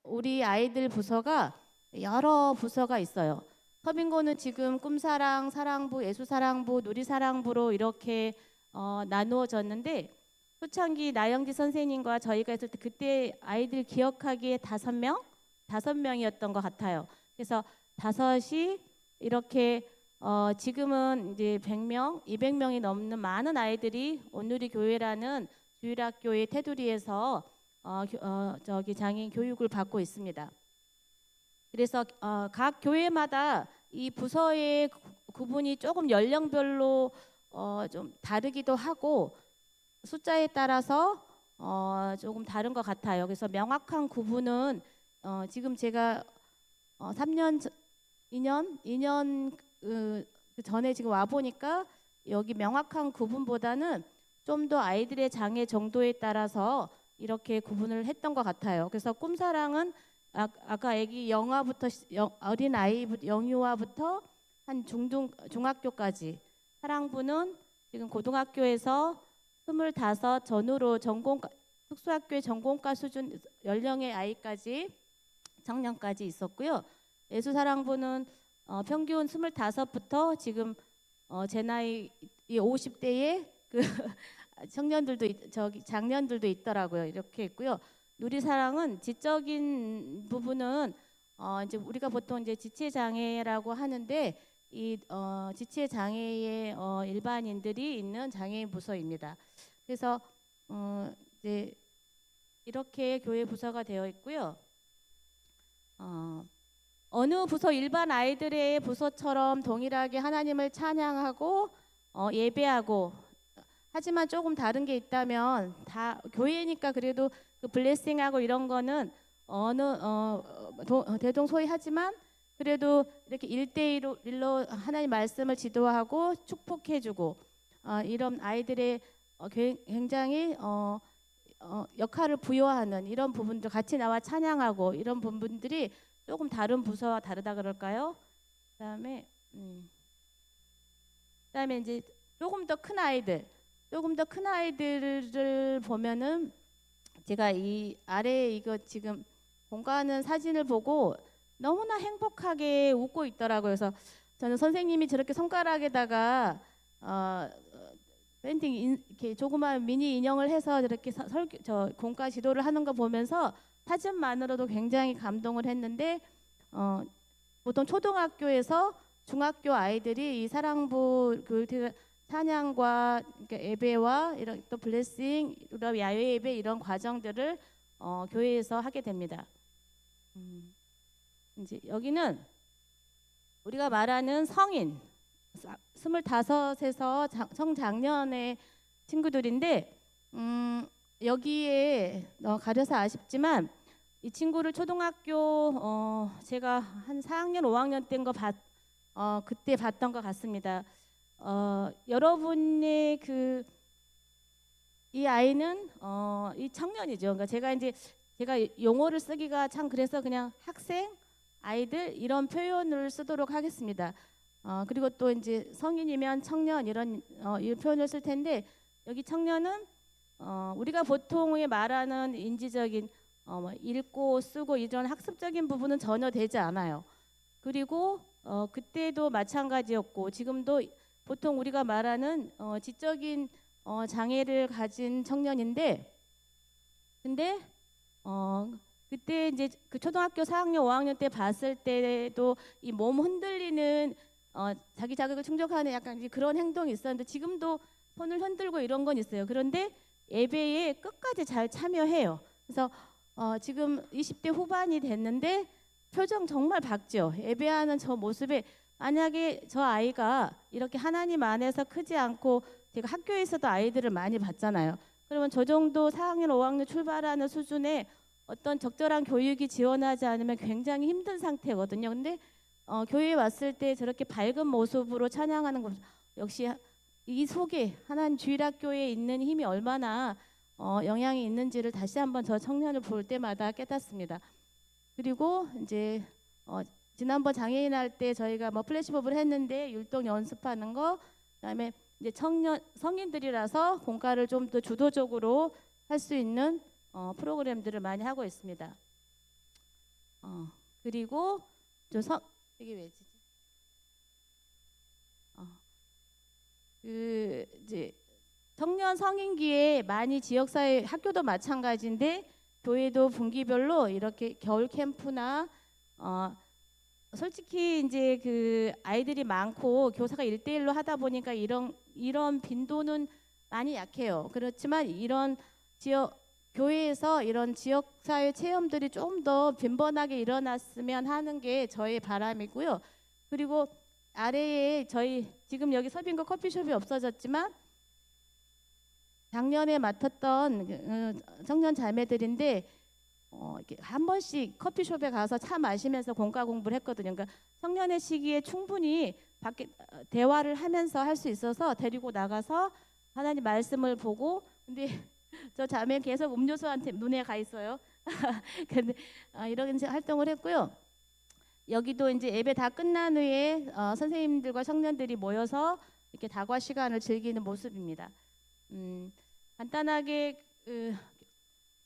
우리 아이들 부서가 여러 부서가 있어요. 서빙고는 지금 꿈사랑, 사랑부, 예수사랑부, 누리사랑부로 이렇게 나누어졌는데 초창기 나영지 선생님과 저희가 했을 때 그때 아이들 기억하기에 5명이었던 것 같아요. 그래서 5이 이렇게 지금은 이제 100명, 200명이 넘는 많은 아이들이 온누리 교회라는 주일학교의 테두리에서 장애인 교육을 받고 있습니다. 그래서 각 교회마다 이 부서의 구분이 조금 연령별로 좀 다르기도 하고 숫자에 따라서 조금 다른 것 같아요. 그래서 명확한 구분은 지금 제가 3년, 2년 그 전에 지금 와 보니까 여기 명확한 구분보다는 좀 더 아이들의 장애 정도에 따라서 이렇게 구분을 했던 것 같아요. 그래서 꿈사랑은 아까 아기 영아부터 어린 아이 영유아부터 한 중학교까지, 사랑부는 지금 고등학교에서 25 전후로 특수학교의 전공과 수준 연령의 아이까지 청년까지 있었고요. 예수사랑부는 평균 25부터 지금 제 나이 50대의 그 청년들도 장년들도 있더라고요. 이렇게 있고요. 누리사랑은 지적인 부분은 이제 우리가 보통 이제 지체 장애라고 하는데 이 지체 장애의 일반인들이 있는 장애인 부서입니다. 그래서 이제 이렇게 교회 부서가 되어 있고요. 어느 부서 일반 아이들의 부서처럼 동일하게 하나님을 찬양하고 예배하고, 하지만 조금 다른 게 있다면 다 교회니까 그래도 그 블레싱하고 이런 거는 대동소이하지만 그래도 이렇게 1대1로 하나님 말씀을 지도하고 축복해주고 이런 아이들의 굉장히 역할을 부여하는 이런 부분들 같이 나와 찬양하고 이런 부분들이 조금 다른 부서와 다르다 그럴까요? 그다음에 이제 조금 더 큰 아이들을 보면은 제가 이 아래에 이거 지금 공부하는 사진을 보고 너무나 행복하게 웃고 있더라고요. 그래서 저는 선생님이 저렇게 손가락에다가 펜팅 이렇게 조그마한 미니 인형을 해서 저렇게 공과 지도를 하는 거 보면서 사진만으로도 굉장히 감동을 했는데 보통 초등학교에서 중학교 아이들이 이 사랑부 찬양과 예배와 이런 또 블레싱, 야외 예배 이런 과정들을 교회에서 하게 됩니다. 이제 여기는 우리가 말하는 성인 25에서 청장년의 친구들인데 여기에 가려서 아쉽지만 이 친구를 초등학교 제가 한 4학년 5학년 때인 거 그때 봤던 것 같습니다. 여러분의 이 아이는 이 청년이죠. 그러니까 제가 용어를 쓰기가 참 그래서 그냥 학생, 아이들 이런 표현을 쓰도록 하겠습니다. 그리고 또 이제 성인이면 청년 이런 표현을 쓸 텐데 여기 청년은 우리가 보통에 말하는 인지적인 뭐 읽고 쓰고 이런 학습적인 부분은 전혀 되지 않아요. 그리고 그때도 마찬가지였고 지금도 보통 우리가 말하는 지적인 장애를 가진 청년인데, 근데 그때 이제 그 초등학교 4학년 5학년 때 봤을 때도 이 몸 흔들리는 자기 자극을 충족하는 약간 이제 그런 행동이 있었는데 지금도 손을 흔들고 이런 건 있어요. 그런데 예배에 끝까지 잘 참여해요. 그래서 지금 20대 후반이 됐는데 표정 정말 밝죠. 예배하는 저 모습에 만약에 저 아이가 이렇게 하나님 안에서 크지 않고, 제가 학교에서도 아이들을 많이 봤잖아요. 그러면 저 정도 4학년 5학년 출발하는 수준의 어떤 적절한 교육이 지원하지 않으면 굉장히 힘든 상태거든요. 근데 교회에 왔을 때 저렇게 밝은 모습으로 찬양하는 것, 역시 이 속에 하나님 주일학교에 있는 힘이 얼마나 영향이 있는지를 다시 한번 저 청년을 볼 때마다 깨닫습니다. 그리고 이제 지난번 장애인 할 때 저희가 뭐 플래시몹을 했는데 율동 연습하는 거, 그다음에 이제 성인들이라서 공과를 좀 더 주도적으로 할 수 있는 프로그램들을 많이 하고 있습니다. 그리고 이게 왜지? 이제 청년 성인기에 많이 지역사회 학교도 마찬가지인데 교회도 분기별로 이렇게 겨울 캠프나 솔직히 이제 그 아이들이 많고 교사가 1대1로 하다 보니까 이런 빈도는 많이 약해요. 그렇지만 이런 지역 교회에서 이런 지역사회 체험들이 좀 더 빈번하게 일어났으면 하는 게 저의 바람이고요. 그리고 아래에 저희 지금 여기 서빙과 커피숍이 없어졌지만 작년에 맡았던 청년 자매들인데 이렇게 한 번씩 커피숍에 가서 차 마시면서 공과 공부를 했거든요. 그러니까 청년의 시기에 충분히 밖에 대화를 하면서 할 수 있어서 데리고 나가서 하나님 말씀을 보고 근데 저 자매 계속 음료수한테 눈에 가 있어요. 근데 이런 활동을 했고요. 여기도 이제 예배 다 끝난 후에 선생님들과 청년들이 모여서 이렇게 다과 시간을 즐기는 모습입니다. 간단하게 왜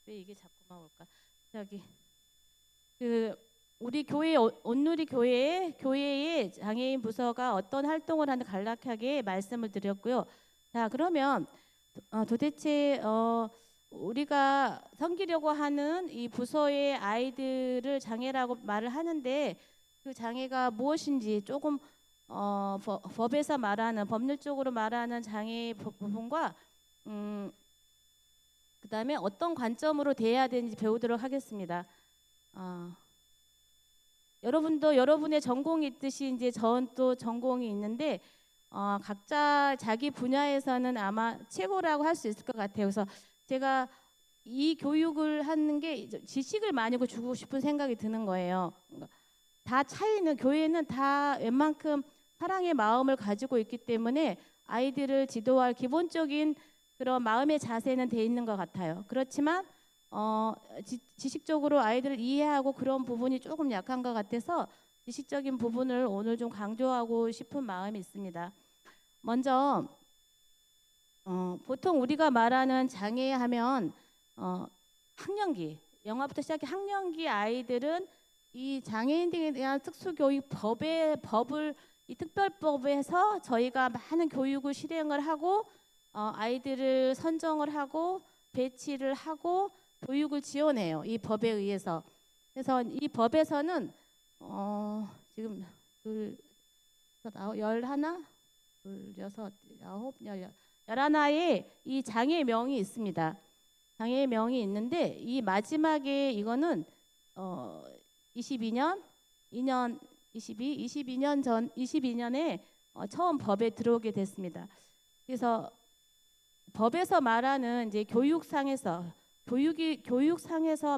이게 자꾸만 올까? 저기 우리 교회 온누리 교회의 장애인 부서가 어떤 활동을 하는 간략하게 말씀을 드렸고요. 자, 그러면 도대체 우리가 섬기려고 하는 이 부서의 아이들을 장애라고 말을 하는데 그 장애가 무엇인지 조금 법에서 말하는 법률적으로 말하는 장애 부분과 그다음에 어떤 관점으로 대해야 되는지 배우도록 하겠습니다. 여러분도 여러분의 전공이 있듯이 이제 전 또 전공이 있는데 각자 자기 분야에서는 아마 최고라고 할 수 있을 것 같아요. 그래서 제가 이 교육을 하는 게 지식을 많이 주고 싶은 생각이 드는 거예요. 다 차이는 교회는 다 웬만큼 사랑의 마음을 가지고 있기 때문에 아이들을 지도할 기본적인 그런 마음의 자세는 돼 있는 것 같아요. 그렇지만 지식적으로 아이들을 이해하고 그런 부분이 조금 약한 것 같아서 지식적인 부분을 오늘 좀 강조하고 싶은 마음이 있습니다. 먼저 보통 우리가 말하는 장애하면 학령기, 영화부터 시작해 학령기 아이들은 이 장애인들에 대한 특수교육 이 특별법에서 저희가 많은 교육을 실행을 하고 아이들을 선정을 하고 배치를 하고 교육을 지원해요. 이 법에 의해서. 그래서 이 법에서는 지금 열하나, 여섯, 아홉, 열하나의 이 장애명이 있습니다. 장애명이 있는데 이 마지막에 이거는 22년 전 22년에 처음 법에 들어오게 됐습니다. 그래서 법에서 말하는 이제 교육상에서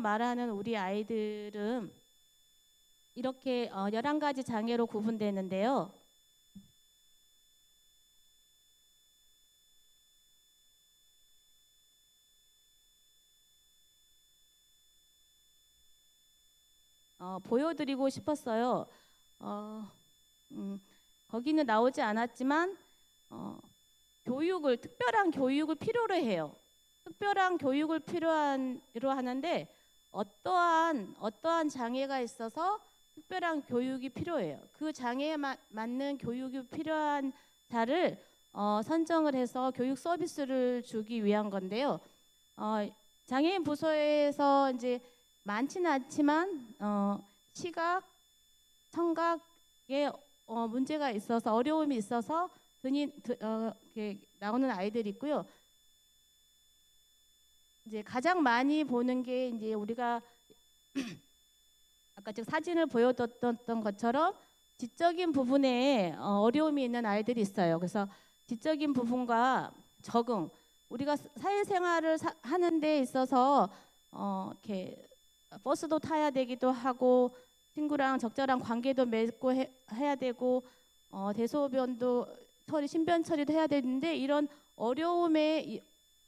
말하는 우리 아이들은 이렇게 11가지 장애로 구분되는데요. 보여드리고 싶었어요. 거기는 나오지 않았지만 특별한 교육을 필요로 해요. 특별한 교육을 필요로 하는데 어떠한 장애가 있어서 특별한 교육이 필요해요. 그 장애에 맞는 교육이 필요한 자를 선정을 해서 교육 서비스를 주기 위한 건데요. 장애인 부서에서 이제 많지는 않지만 시각, 청각에 문제가 있어서 어려움이 있어서 나오는 아이들이 있고요. 이제 가장 많이 보는 게 이제 우리가 아까 즉 사진을 보여줬던 것처럼 지적인 부분에 어려움이 있는 아이들이 있어요. 그래서 지적인 부분과 적응, 우리가 사회생활을 하는 데 있어서 이렇게 버스도 타야 되기도 하고 친구랑 적절한 관계도 맺고 해야 되고 대소변도 신변 처리도 해야 되는데 이런 어려움에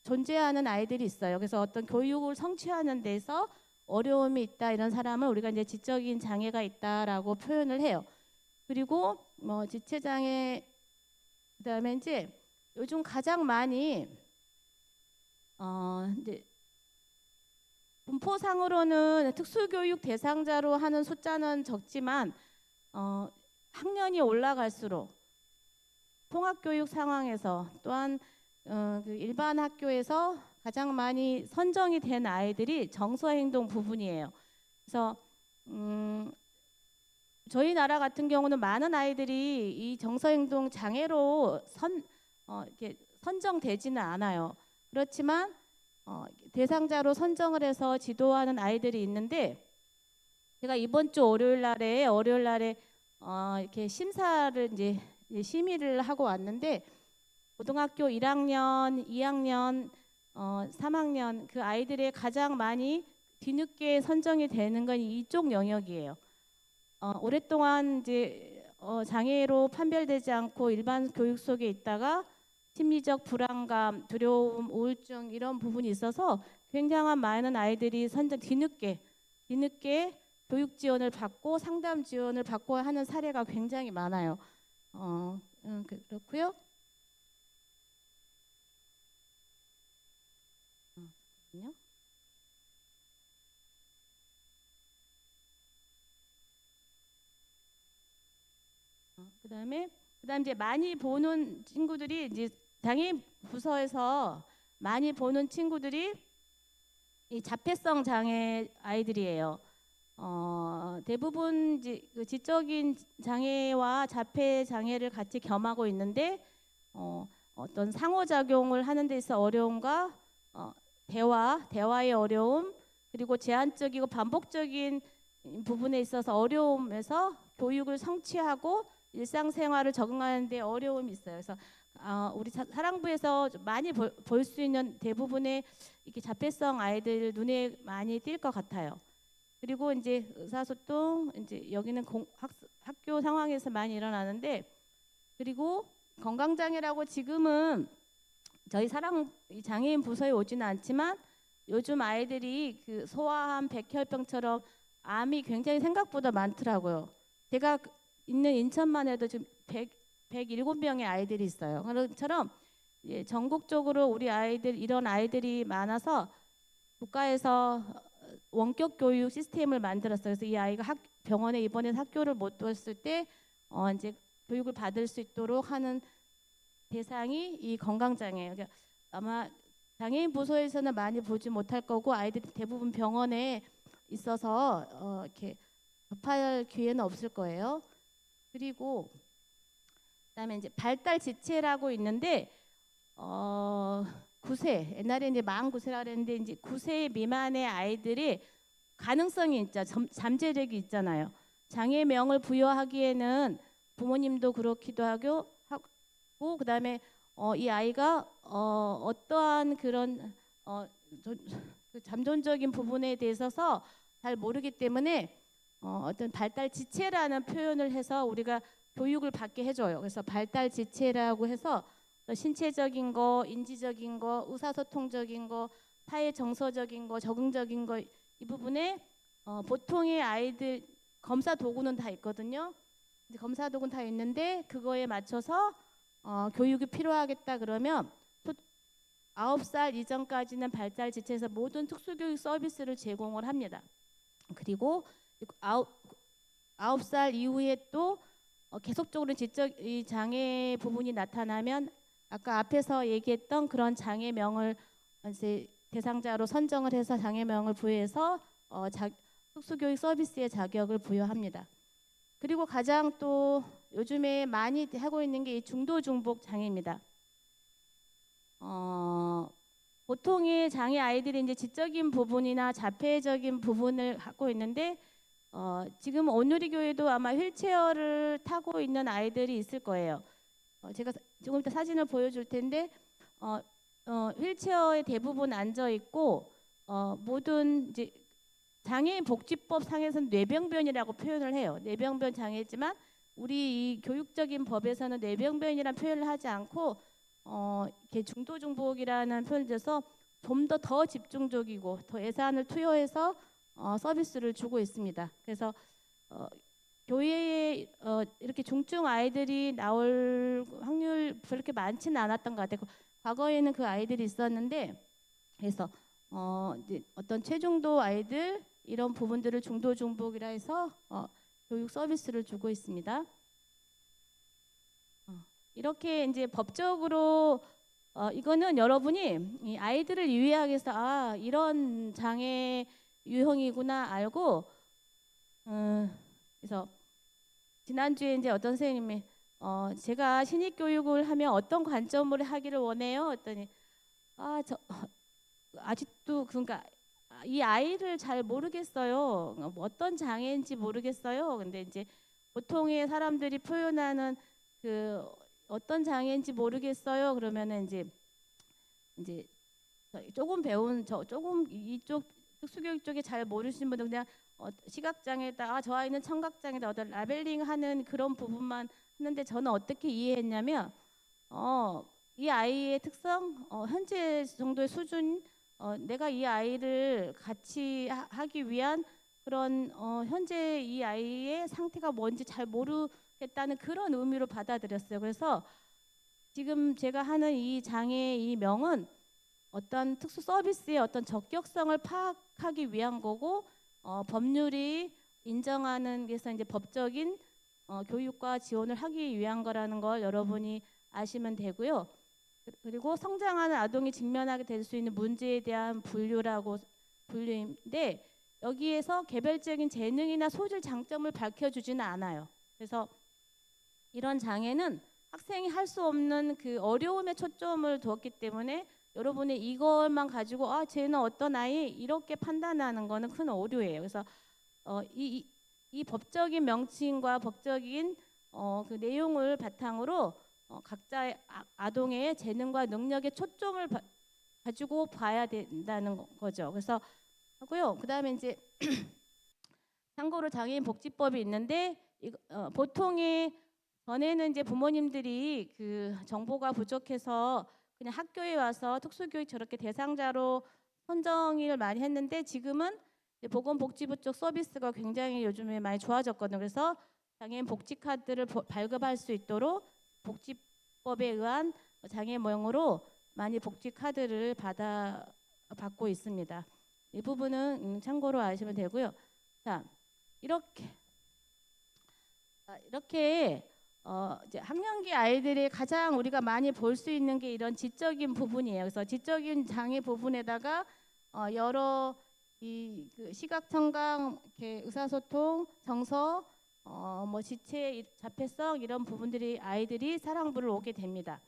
존재하는 아이들이 있어요. 그래서 어떤 교육을 성취하는 데서 어려움이 있다 이런 사람을 우리가 이제 지적인 장애가 있다라고 표현을 해요. 그리고 지체장애 그다음에 이제 요즘 가장 많이 이제 분포상으로는 특수교육 대상자로 하는 숫자는 적지만 학년이 올라갈수록 통합교육 상황에서 또한 그 일반 학교에서 가장 많이 선정이 된 아이들이 정서행동 부분이에요. 그래서 저희 나라 같은 경우는 많은 아이들이 이 정서행동 장애로 이렇게 선정되지는 않아요. 그렇지만 대상자로 선정을 해서 지도하는 아이들이 있는데, 제가 이번 주 월요일 날에 이렇게 심사를 이제 심의를 하고 왔는데, 고등학교 1학년, 2학년, 3학년 그 아이들의 가장 많이 뒤늦게 선정이 되는 건 이쪽 영역이에요. 오랫동안 이제 장애로 판별되지 않고 일반 교육 속에 있다가 심리적 불안감, 두려움, 우울증 이런 부분이 있어서 굉장한 많은 아이들이 선정 뒤늦게 교육 지원을 받고 상담 지원을 받고 하는 사례가 굉장히 많아요. 그렇고요. 잠깐만요. 그다음 이제 많이 보는 친구들이 이제 장애인 부서에서 많이 보는 친구들이 이 자폐성 장애 아이들이에요. 대부분 이제 그 지적인 장애와 자폐 장애를 같이 겸하고 있는데 어떤 상호작용을 하는 데 있어 어려움과 대화의 어려움, 그리고 제한적이고 반복적인 부분에 있어서 어려움에서 교육을 성취하고 일상생활을 적응하는 데 어려움이 있어요. 그래서 우리 사랑부에서 많이 볼 수 있는 대부분의 이렇게 자폐성 아이들 눈에 많이 띌 것 같아요. 그리고 이제 의사소통, 이제 여기는 학교 상황에서 많이 일어나는데, 그리고 건강장애라고 지금은 저희 장애인 부서에 오지는 않지만 요즘 아이들이 그 소아암, 백혈병처럼 암이 굉장히 생각보다 많더라고요. 제가 있는 인천만 해도 지금 107명의 아이들이 있어요. 그처럼 전국적으로 우리 아이들 이런 아이들이 많아서 국가에서 원격 교육 시스템을 만들었어요. 그래서 이 아이가 병원에 입원해서 학교를 못 갔을 때 이제 교육을 받을 수 있도록 하는 대상이 이 건강장애예요. 그러니까 아마 장애인 부서에서는 많이 보지 못할 거고 아이들이 대부분 병원에 있어서 이렇게 접할 기회는 없을 거예요. 그리고 그다음에 이제 발달 지체라고 있는데 9세, 옛날에 이제 만 9세라 그랬는데 이제 9세 미만의 아이들이 가능성이 있죠. 잠재력이 있잖아요. 장애명을 부여하기에는 부모님도 그렇기도 하고 그다음에 이 아이가 어떠한 그런 그 잠존적인 부분에 대해서 잘 모르기 때문에 어떤 발달 지체라는 표현을 해서 우리가 교육을 받게 해줘요. 그래서 발달 지체라고 해서 신체적인 거, 인지적인 거, 의사소통적인 거, 사회 정서적인 거, 적응적인 거 이 부분에 보통의 아이들 검사 도구는 다 있거든요. 검사 도구는 다 있는데 그거에 맞춰서 교육이 필요하겠다 그러면 9살 이전까지는 발달 지체에서 모든 특수교육 서비스를 제공을 합니다. 그리고 9살 이후에 또 계속적으로 지적 이 장애 부분이 나타나면 아까 앞에서 얘기했던 그런 장애명을 이제 대상자로 선정을 해서 장애명을 부여해서 특수교육 서비스의 자격을 부여합니다. 그리고 가장 또 요즘에 많이 하고 있는 게 이 중도 중복 장애입니다. 보통의 장애 아이들이 이제 지적인 부분이나 자폐적인 부분을 갖고 있는데 지금 온누리 교회도 아마 휠체어를 타고 있는 아이들이 있을 거예요. 제가 조금 이따 사진을 보여줄 텐데 휠체어에 대부분 앉아 있고 모든 이제 장애인 복지법 상에서는 뇌병변이라고 표현을 해요. 뇌병변 장애지만 우리 이 교육적인 법에서는 뇌병변이라는 표현을 하지 않고 이렇게 중도 중복이라는 표현을 줘서 좀 더 집중적이고 더 예산을 투여해서 서비스를 주고 있습니다. 그래서 교회에 이렇게 중증 아이들이 나올 확률 그렇게 많지는 않았던 것 같아요. 과거에는 그 아이들이 있었는데 그래서 이제 어떤 최중도 아이들 이런 부분들을 중도 중복이라 해서 교육 서비스를 주고 있습니다. 이렇게 이제 법적으로 이거는 여러분이 이 아이들을 유의하기 위해서 이런 장애 유형이구나 알고 그래서 지난주에 이제 어떤 선생님이 제가 신입 교육을 하면 어떤 관점으로 하기를 원해요? 했더니 아직도 그러니까 이 아이를 잘 모르겠어요. 뭐 어떤 장애인지 모르겠어요. 근데 이제 보통의 사람들이 표현하는 그 어떤 장애인지 모르겠어요. 그러면은 이제 조금 배운 조금 이쪽 특수교육 쪽에 잘 모르시는 분들 그냥 시각장애다, 저 아이는 청각장애다, 어떤 라벨링하는 그런 부분만 하는데 저는 어떻게 이해했냐면 이 아이의 특성, 현재 정도의 수준, 내가 이 아이를 같이 하기 위한 그런 현재 이 아이의 상태가 뭔지 잘 모르겠다는 그런 의미로 받아들였어요. 그래서 지금 제가 하는 이 장애 이 명은 어떤 특수 서비스의 어떤 적격성을 파악하기 위한 거고 법률이 인정하는 게서 이제 법적인 교육과 지원을 하기 위한 거라는 걸 여러분이 아시면 되고요. 그리고 성장하는 아동이 직면하게 될 수 있는 문제에 대한 분류인데 여기에서 개별적인 재능이나 소질 장점을 밝혀주지는 않아요. 그래서 이런 장애는 학생이 할 수 없는 그 어려움에 초점을 두었기 때문에 여러분이 이것만 가지고 쟤는 어떤 아이 이렇게 판단하는 거는 큰 오류예요. 그래서 이 법적인 명칭과 법적인 그 내용을 바탕으로 각자의 아동의 재능과 능력에 초점을 가지고 봐야 된다는 거죠. 그래서 하고요. 그다음에 이제 참고로 장애인 복지법이 있는데 보통의 전에는 이제 부모님들이 그 정보가 부족해서 그냥 학교에 와서 특수교육 저렇게 대상자로 선정을 많이 했는데 지금은 보건복지부 쪽 서비스가 굉장히 요즘에 많이 좋아졌거든요. 그래서 장애인 복지 카드를 발급할 수 있도록 복지법에 의한 장애명으로 많이 복지 카드를 받고 있습니다. 이 부분은 참고로 아시면 되고요. 자, 이렇게 이제 학령기 아이들이 가장 우리가 많이 볼 수 있는 게 이런 지적인 부분이에요. 그래서 지적인 장애 부분에다가 여러 그 시각, 청각, 이렇게 의사소통, 정서, 뭐 지체, 자폐성 이런 부분들이 아이들이 사랑부를 오게 됩니다.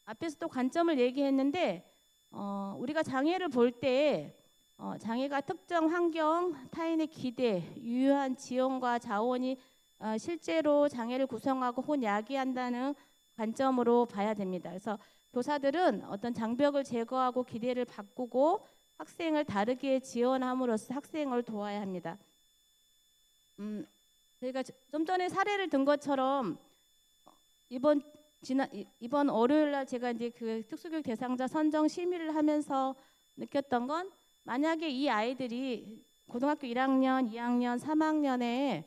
앞에서 또 관점을 얘기했는데 우리가 장애를 볼 때 장애가 특정 환경, 타인의 기대, 유효한 지원과 자원이 실제로 장애를 구성하고 혹은 야기한다는 관점으로 봐야 됩니다. 그래서 교사들은 어떤 장벽을 제거하고 기대를 바꾸고 학생을 다르게 지원함으로써 학생을 도와야 합니다. 저희가 좀 전에 사례를 든 것처럼 이번 월요일 날 제가 이제 그 특수교육 대상자 선정 심의를 하면서 느꼈던 건 만약에 이 아이들이 고등학교 1학년, 2학년, 3학년에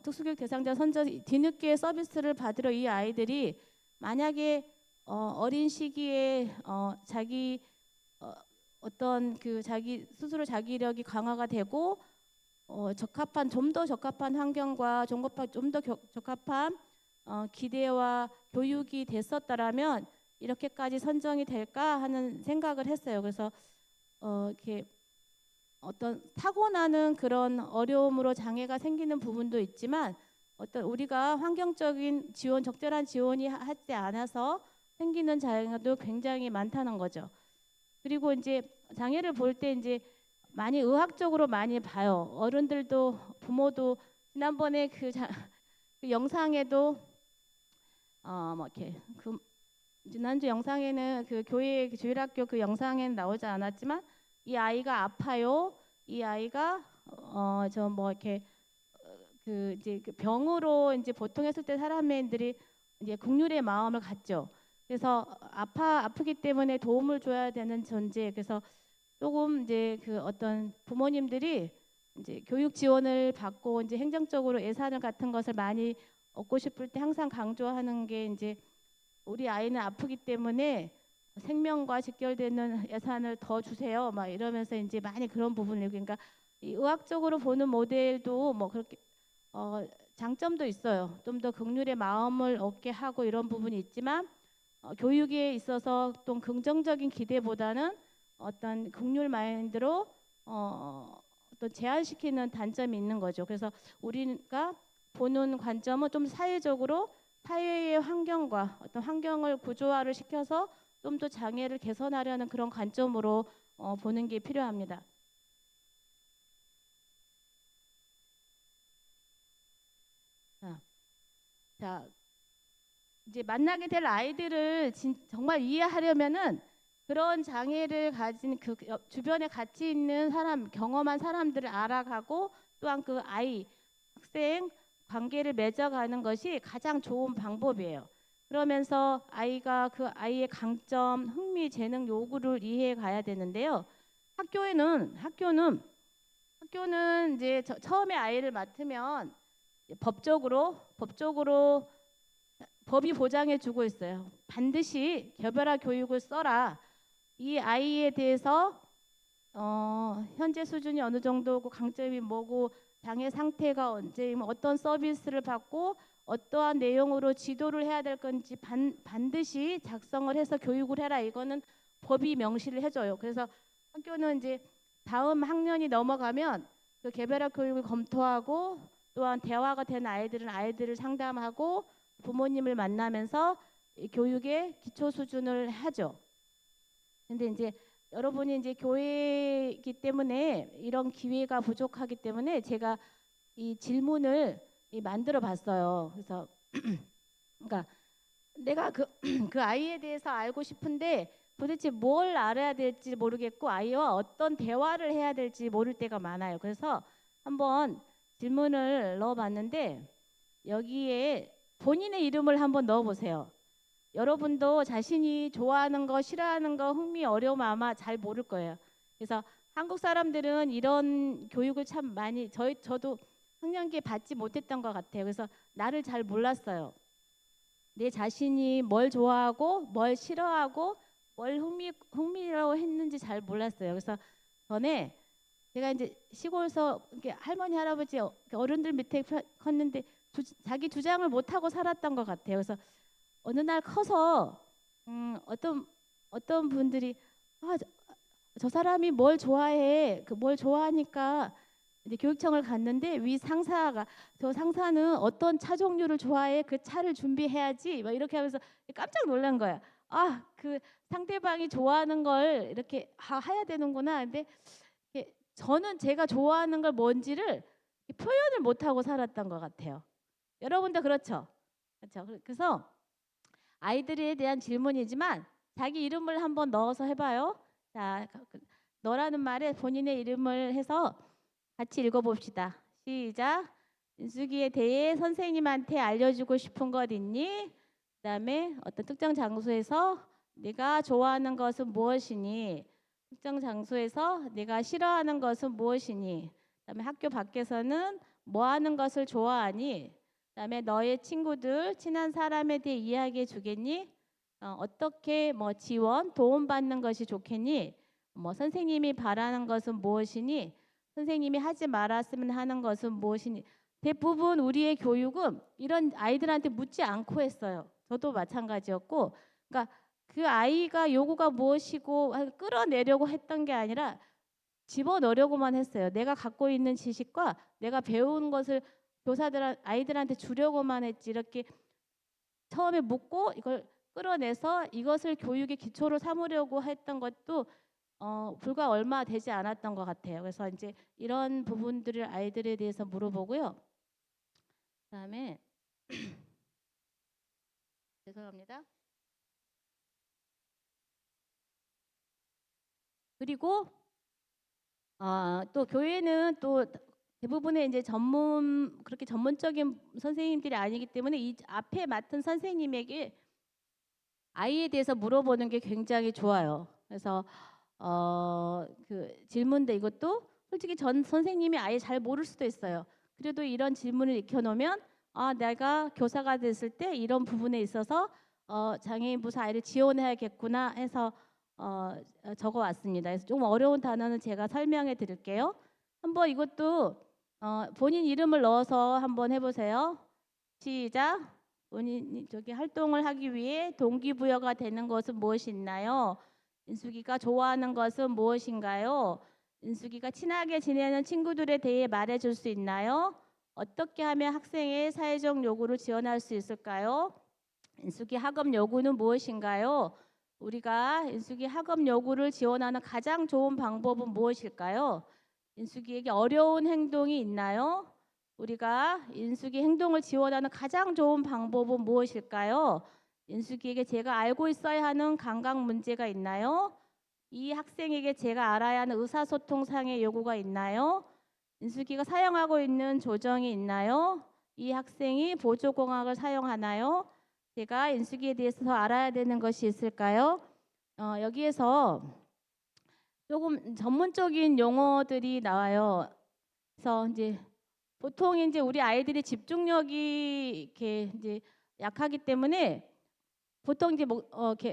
특수교육 대상자 선정 뒤늦게 서비스를 받으러 이 아이들이 만약에 어린 시기에 자기 어떤 그 자기 스스로 자기력이 강화가 되고 적합한 좀 더 적합한 환경과 좀 더 적합한 기대와 교육이 됐었다라면 이렇게까지 선정이 될까 하는 생각을 했어요. 그래서 이렇게 어떤 타고나는 그런 어려움으로 장애가 생기는 부분도 있지만 어떤 우리가 환경적인 지원, 적절한 지원이 하지 않아서 생기는 장애도 굉장히 많다는 거죠. 그리고 이제 장애를 볼 때 이제 많이 의학적으로 많이 봐요. 어른들도 부모도 지난번에 그 영상에도 뭐 이렇게 지난주 영상에는 그 교회 주일학교 그 영상에는 나오지 않았지만 이 아이가 아파요. 이 아이가 저 뭐 이렇게 그 이제 그 병으로 이제 보통 했을 때 사람들이 이제 긍휼의 마음을 갖죠. 그래서 아프기 때문에 도움을 줘야 되는 존재. 그래서 조금 이제 그 어떤 부모님들이 이제 교육 지원을 받고 이제 행정적으로 예산을 같은 것을 많이 얻고 싶을 때 항상 강조하는 게 이제 우리 아이는 아프기 때문에 생명과 직결되는 예산을 더 주세요. 막 이러면서 이제 많이 그런 부분을 그러니까 이 의학적으로 보는 모델도 뭐 그렇게 장점도 있어요. 좀 더 긍휼의 마음을 얻게 하고 이런 부분이 있지만 교육에 있어서 또 긍정적인 기대보다는 어떤 긍휼 마인드로 어떤 제한시키는 단점이 있는 거죠. 그래서 우리가 보는 관점은 좀 사회적으로 사회의 환경과 어떤 환경을 구조화를 시켜서 좀 더 장애를 개선하려는 그런 관점으로 보는 게 필요합니다. 자, 자, 이제 만나게 될 아이들을 정말 이해하려면은 그런 장애를 가진 그 주변에 같이 있는 사람, 경험한 사람들을 알아가고 또한 그 아이, 학생 관계를 맺어가는 것이 가장 좋은 방법이에요. 그러면서 아이가 그 아이의 강점, 흥미, 재능, 요구를 이해해 가야 되는데요. 학교는 이제 처음에 아이를 맡으면 법적으로 법이 보장해 주고 있어요. 반드시 개별화 교육을 써라. 이 아이에 대해서 현재 수준이 어느 정도고 강점이 뭐고 장애 상태가 언제이면 어떤 서비스를 받고 어떠한 내용으로 지도를 해야 될 건지 반드시 작성을 해서 교육을 해라. 이거는 법이 명시를 해줘요. 그래서 학교는 이제 다음 학년이 넘어가면 그 개별화 교육을 검토하고 또한 대화가 된 아이들을 상담하고 부모님을 만나면서 교육의 기초 수준을 하죠. 근데 이제 여러분이 이제 교회이기 때문에 이런 기회가 부족하기 때문에 제가 이 질문을 만들어 봤어요. 그래서 그러니까 내가 그 아이에 대해서 알고 싶은데 도대체 뭘 알아야 될지 모르겠고 아이와 어떤 대화를 해야 될지 모를 때가 많아요. 그래서 한번 질문을 넣어봤는데 여기에 본인의 이름을 한번 넣어보세요. 여러분도 자신이 좋아하는 거, 싫어하는 거, 흥미, 어려움 아마 잘 모를 거예요. 그래서 한국 사람들은 이런 교육을 참 많이 저도 학년기에 받지 못했던 것 같아요. 그래서 나를 잘 몰랐어요. 내 자신이 뭘 좋아하고 뭘 싫어하고 뭘 흥미라고 했는지 잘 몰랐어요. 그래서 전에 제가 이제 시골에서 이렇게 할머니 할아버지 어른들 밑에 컸는데 자기 주장을 못 하고 살았던 것 같아요. 그래서 어느 날 커서 어떤 분들이 저 사람이 뭘 좋아해 뭘 좋아하니까 이제 교육청을 갔는데 위 상사가 저 상사는 어떤 차 종류를 좋아해 그 차를 준비해야지 막 이렇게 하면서 깜짝 놀란 거야. 아, 그 상대방이 좋아하는 걸 이렇게 해야 되는구나. 근데 저는 제가 좋아하는 걸 뭔지를 표현을 못 하고 살았던 것 같아요. 여러분도 그렇죠? 그렇죠. 그래서 아이들에 대한 질문이지만 자기 이름을 한번 넣어서 해봐요. 자, 너라는 말에 본인의 이름을 해서 같이 읽어봅시다. 시작. 민숙이에 대해 선생님한테 알려주고 싶은 것 있니? 그다음에 어떤 특정 장소에서 네가 좋아하는 것은 무엇이니? 특정 장소에서 네가 싫어하는 것은 무엇이니? 그다음에 학교 밖에서는 뭐 하는 것을 좋아하니? 그다음에 너의 친구들, 친한 사람에 대해 이야기해 주겠니? 어떻게 뭐 지원, 도움 받는 것이 좋겠니? 뭐 선생님이 바라는 것은 무엇이니? 선생님이 하지 말았으면 하는 것은 무엇이니? 대부분 우리의 교육은 이런 아이들한테 묻지 않고 했어요. 저도 마찬가지였고, 그러니까 그 아이가 요구가 무엇이고 끌어내려고 했던 게 아니라 집어넣으려고만 했어요. 내가 갖고 있는 지식과 내가 배운 것을 아이들한테 주려고만 했지. 이렇게 처음에 묻고 이걸 끌어내서 이것을 교육의 기초로 삼으려고 했던 것도 불과 얼마 되지 않았던 것 같아요. 그래서 이제 이런 부분들을 아이들에 대해서 물어보고요. 그다음에 죄송합니다. 그리고 또 교회는 또 대부분의 이제 그렇게 전문적인 선생님들이 아니기 때문에 이 앞에 맡은 선생님에게 아이에 대해서 물어보는 게 굉장히 좋아요. 그래서 그 질문도 이것도 솔직히 전 선생님이 아예 잘 모를 수도 있어요. 그래도 이런 질문을 익혀놓으면 내가 교사가 됐을 때 이런 부분에 있어서 장애인 부서 아이를 지원해야겠구나 해서 적어 왔습니다. 그래서 좀 어려운 단어는 제가 설명해 드릴게요. 한번 이것도 본인 이름을 넣어서 한번 해보세요. 시작. 본인이 저기 활동을 하기 위해 동기부여가 되는 것은 무엇이 있나요? 인숙이가 좋아하는 것은 무엇인가요? 인숙이가 친하게 지내는 친구들에 대해 말해줄 수 있나요? 어떻게 하면 학생의 사회적 요구를 지원할 수 있을까요? 인숙이 학업 요구는 무엇인가요? 우리가 인숙이 학업 요구를 지원하는 가장 좋은 방법은 무엇일까요? 인숙이에게 어려운 행동이 있나요? 우리가 인숙이 행동을 지원하는 가장 좋은 방법은 무엇일까요? 인숙이에게 제가 알고 있어야 하는 감각 문제가 있나요? 이 학생에게 제가 알아야 하는 의사소통상의 요구가 있나요? 인숙이가 사용하고 있는 조정이 있나요? 이 학생이 보조공학을 사용하나요? 제가 인숙이에 대해서 더 알아야 되는 것이 있을까요? 여기에서 조금 전문적인 용어들이 나와요. 그래서 이제 보통 이제 우리 아이들이 집중력이 이렇게 이제 약하기 때문에 보통 이제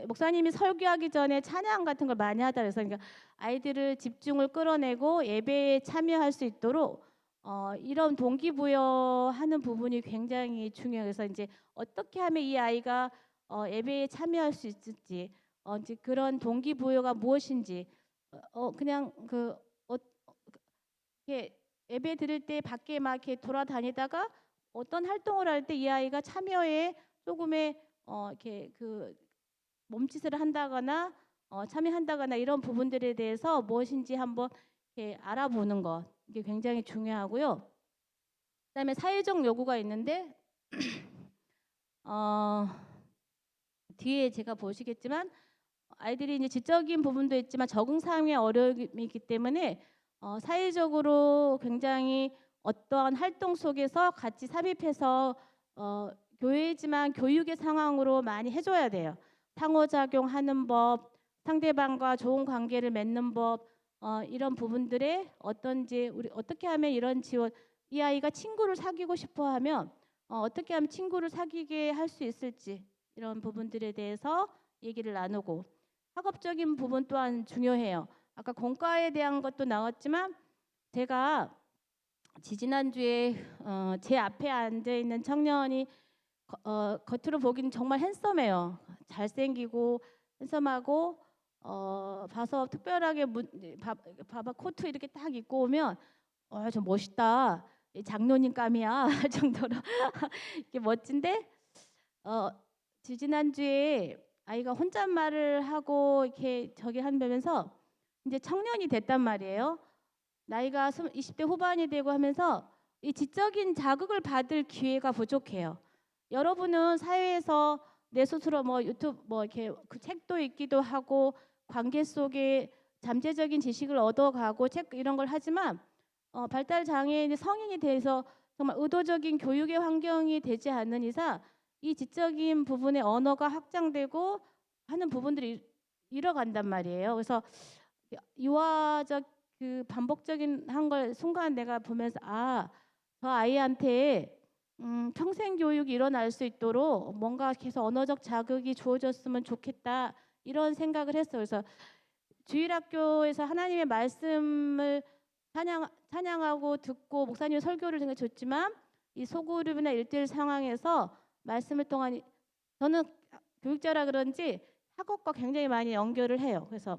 목사님이 설교하기 전에 찬양 같은 걸 많이 하다 그래서 그러니까 아이들을 집중을 끌어내고 예배에 참여할 수 있도록 이런 동기부여하는 부분이 굉장히 중요해요. 그래서 이제 어떻게 하면 이 아이가 예배에 참여할 수 있을지, 이제 그런 동기부여가 무엇인지, 그냥 이렇게 예배 드릴 때 밖에 막 이렇게 돌아다니다가 어떤 활동을 할 때 이 아이가 참여에 조금의 이렇게 몸짓을 한다거나 참여한다거나 이런 부분들에 대해서 무엇인지 한번 이렇게 알아보는 것 이게 굉장히 중요하고요. 그다음에 사회적 요구가 있는데 뒤에 제가 보시겠지만 아이들이 이제 지적인 부분도 있지만 적응상의 어려움이 있기 때문에 사회적으로 굉장히 어떠한 활동 속에서 같이 삽입해서 교회지만 교육의 상황으로 많이 해줘야 돼요. 상호작용하는 법, 상대방과 좋은 관계를 맺는 법, 이런 부분들에 어떤지 우리 어떻게 하면 이런 지원 이 아이가 친구를 사귀고 싶어 하면 어떻게 하면 친구를 사귀게 할 수 있을지 이런 부분들에 대해서 얘기를 나누고 학업적인 부분 또한 중요해요. 아까 공과에 대한 것도 나왔지만 제가 지지난주에 제 앞에 앉아 있는 청년이 겉으로 보기는 정말 핸섬해요. 잘생기고 핸섬하고 봐서 특별하게 봐봐 코트 이렇게 딱 입고 오면 좀 멋있다. 장로님 감이야 할 정도로 이게 멋진데 지지난주에 아이가 혼잣말을 하고 이렇게 저기 한다면서 이제 청년이 됐단 말이에요. 나이가 20대 후반이 되고 하면서 이 지적인 자극을 받을 기회가 부족해요. 여러분은 사회에서 내 스스로 뭐 유튜브 뭐 이렇게 그 책도 읽기도 하고 관계 속에 잠재적인 지식을 얻어가고 책 이런 걸 하지만 발달 장애인이 성인이 돼서 정말 의도적인 교육의 환경이 되지 않는 이상 이 지적인 부분의 언어가 확장되고 하는 부분들이 잃어간단 말이에요. 그래서 유아적 그 반복적인 한 걸 순간 내가 보면서 저 아이한테 평생 교육이 일어날 수 있도록 뭔가 계속 언어적 자극이 주어졌으면 좋겠다 이런 생각을 했어요. 그래서 주일학교에서 하나님의 말씀을 찬양하고 듣고 목사님 설교를 제가 줬지만 이 소그룹이나 1:1 상황에서 말씀을 통한 저는 교육자라 그런지 학업과 굉장히 많이 연결을 해요. 그래서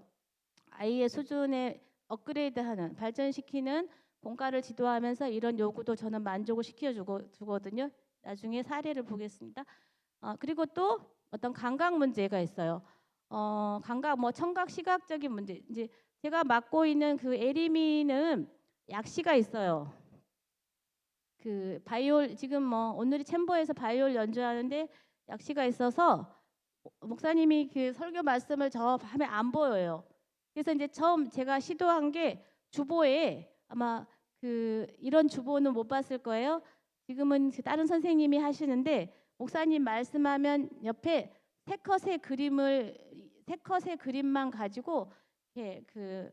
아이의 수준에 업그레이드하는 발전시키는 공과를 지도하면서 이런 요구도 저는 만족을 시켜주거든요. 나중에 사례를 보겠습니다. 그리고 또 어떤 감각 문제가 있어요. 감각 뭐 청각 시각적인 문제 이제 제가 맡고 있는 그 에리미는 약시가 있어요. 그 바이올 지금 뭐 오늘이 챔버에서 바이올 연주하는데 약시가 있어서 목사님이 그 설교 말씀을 저 밤에 안 보여요. 그래서 이제 처음 제가 시도한 게 주보에 아마 그 이런 주보는 못 봤을 거예요. 지금은 다른 선생님이 하시는데 목사님 말씀하면 옆에 세 컷의 그림만 가지고 이렇게 그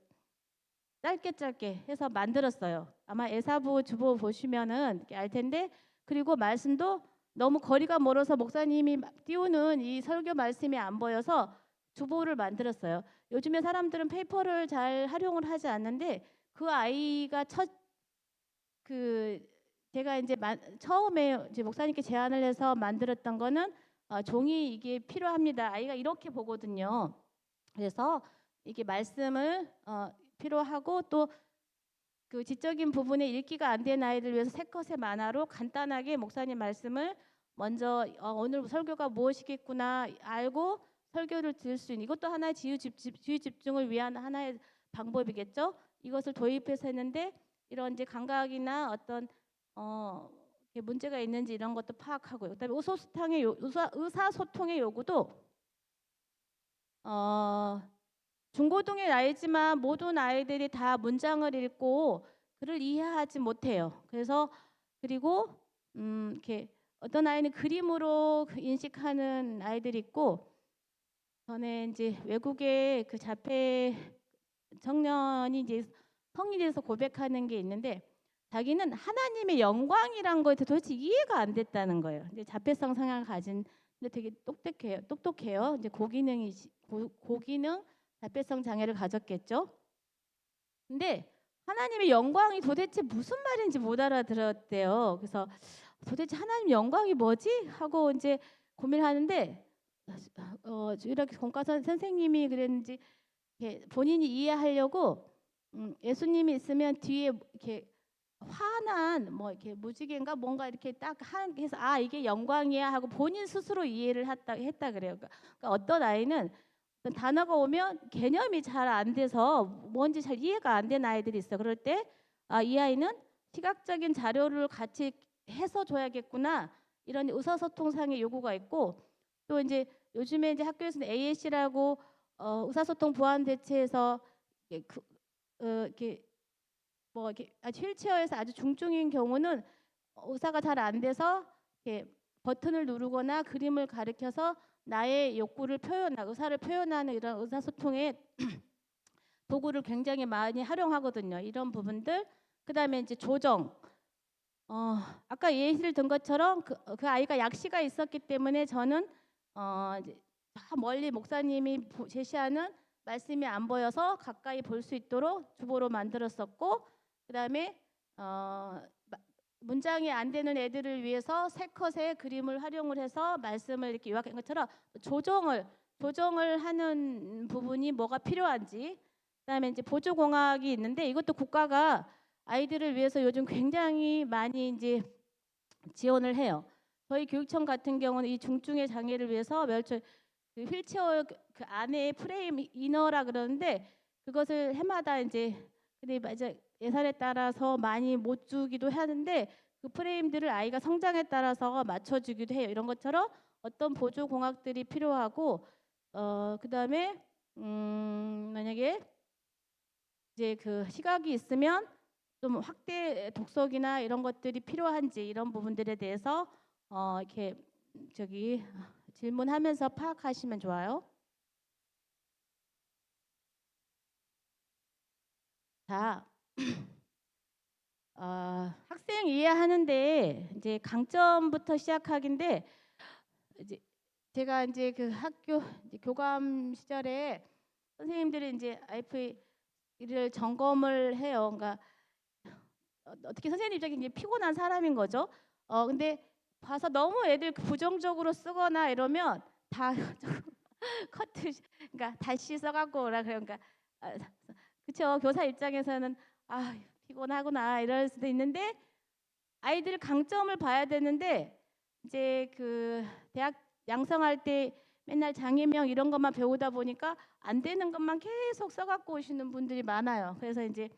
짧게 해서 만들었어요. 아마 에사부 주보 보시면은 알 텐데 그리고 말씀도 너무 거리가 멀어서 목사님이 띄우는 이 설교 말씀이 안 보여서 주보를 만들었어요. 요즘에 사람들은 페이퍼를 잘 활용을 하지 않는데 그 아이가 그 제가 이제 처음에 이제 목사님께 제안을 해서 만들었던 거는 종이 이게 필요합니다. 아이가 이렇게 보거든요. 그래서 이게 말씀을 필요하고 또 그 지적인 부분에 읽기가 안 된 아이들 위해서 세 컷의 만화로 간단하게 목사님 말씀을 먼저 오늘 설교가 무엇이겠구나 알고 설교를 들을 수 있는 이것도 하나의 지휘 집중을 위한 하나의 방법이겠죠. 이것을 도입해서 했는데 이런 이제 감각이나 어떤 이렇게 문제가 있는지 이런 것도 파악하고요. 그다음에 의사소통의 요구도 중고등의 나이지만 모든 아이들이 다 문장을 읽고 글을 이해하지 못해요. 그래서 그리고 이렇게 어떤 아이는 그림으로 인식하는 아이들이 있고 전에 이제 외국의 그 자폐 청년이 이제 성인이 돼서 고백하는 게 있는데 자기는 하나님의 영광이란 거에 도대체 이해가 안 됐다는 거예요. 이제 자폐성 성향을 가진 근데 되게 똑똑해요. 이제 고기능 자폐성 장애를 가졌겠죠. 근데 하나님의 영광이 도대체 무슨 말인지 못 알아들었대요. 그래서 도대체 하나님 영광이 뭐지? 하고 이제 고민하는데 이렇게 공과 선생님이 그랬는지 본인이 이해하려고 예수님이 있으면 뒤에 이렇게 환한 뭐 이렇게 무지개인가 뭔가 이렇게 딱 해서 이게 영광이야 하고 본인 스스로 이해를 했다 그래요. 그러니까 어떤 아이는 어떤 단어가 오면 개념이 잘 안 돼서 뭔지 잘 이해가 안 되는 아이들이 있어. 그럴 때 이 아이는 시각적인 자료를 같이 해서 줘야겠구나 이런 의사소통상의 요구가 있고 또 이제 요즘에 이제 학교에서는 AAC라고 의사소통 보완 대체에서 이렇게 뭐 이렇게 휠체어에서 아주 중증인 경우는 의사가 잘 안 돼서 이렇게 버튼을 누르거나 그림을 가리켜서 나의 욕구를 의사를 표현하는 이런 의사소통의 도구를 굉장히 많이 활용하거든요. 이런 부분들. 그다음에 이제 조정. 아까 예시를 든 것처럼 그 아이가 약시가 있었기 때문에 저는 이제 멀리 목사님이 제시하는 말씀이 안 보여서 가까이 볼 수 있도록 주보로 만들었었고 그다음에 문장이 안 되는 애들을 위해서 세 컷의 그림을 활용을 해서 말씀을 이렇게 요약한 것처럼 조정을 하는 부분이 뭐가 필요한지 그다음에 이제 보조공학이 있는데 이것도 국가가 아이들을 위해서 요즘 굉장히 많이 이제 지원을 해요. 저희 교육청 같은 경우는 이 중증의 장애를 위해서 그 휠체어 그 안에 프레임 이너라 그러는데 그것을 해마다 이제 근데 맞아 예산에 따라서 많이 못 주기도 하는데 그 프레임들을 아이가 성장에 따라서 맞춰주기도 해요. 이런 것처럼 어떤 보조 공학들이 필요하고 그다음에 만약에 이제 그 시각이 있으면 좀 확대 독서기나 이런 것들이 필요한지 이런 부분들에 대해서 이렇게 질문하면서 파악하시면 좋아요. 자, 학생 이해하는데 이제 강점부터 시작하기인데 이제 제가 이제 그 학교 이제 교감 시절에 선생님들이 이제 IF를 점검을 해요. 그러니까 어떻게 선생님 입장에 이제 피곤한 사람인 거죠. 근데 봐서 너무 애들 부정적으로 쓰거나 이러면 다 커트 그러니까 다시 써갖고 오라 그러니까 그쵸 교사 입장에서는 피곤하구나 이럴 수도 있는데 아이들 강점을 봐야 되는데 이제 그 대학 양성할 때 맨날 장애명 이런 것만 배우다 보니까 안 되는 것만 계속 써갖고 오시는 분들이 많아요. 그래서 이제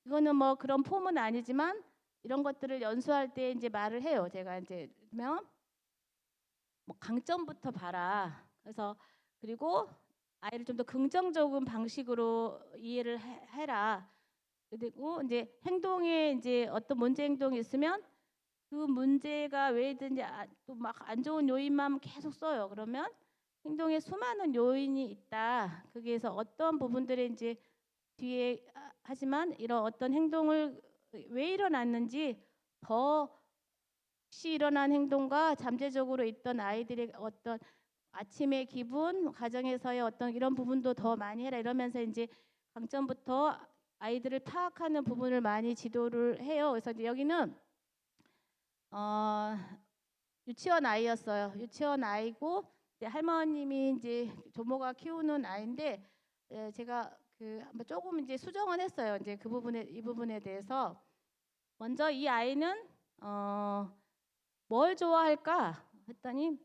이거는 뭐 그런 폼은 아니지만 이런 것들을 연수할 때 이제 말을 해요. 제가 이제 뭐 강점부터 봐라. 그래서 그리고 아이를 좀 더 긍정적인 방식으로 이해를 해라. 그리고 이제 행동에 이제 어떤 문제 행동이 있으면 그 문제가 왜든지 또 막 안 좋은 요인만 계속 써요. 그러면 행동에 수많은 요인이 있다. 거기에서 어떤 부분들에 이제 뒤에 하지만 이런 어떤 행동을 왜 일어났는지 더 혹시 일어난 행동과 잠재적으로 있던 아이들의 어떤 아침의 기분, 가정에서의 어떤 이런 부분도 더 많이 해라 이러면서 이제 강점부터 아이들을 파악하는 부분을 많이 지도를 해요. 그래서 이제 여기는 어, 유치원 아이였어요. 유치원 아이고 이제 할머님이 이제 조모가 키우는 아이인데 제가 그 한번 조금 이제 수정을 했어요. 이제 그 부분에 이 부분에 대해서 먼저 이 아이는 뭘 좋아할까 했더니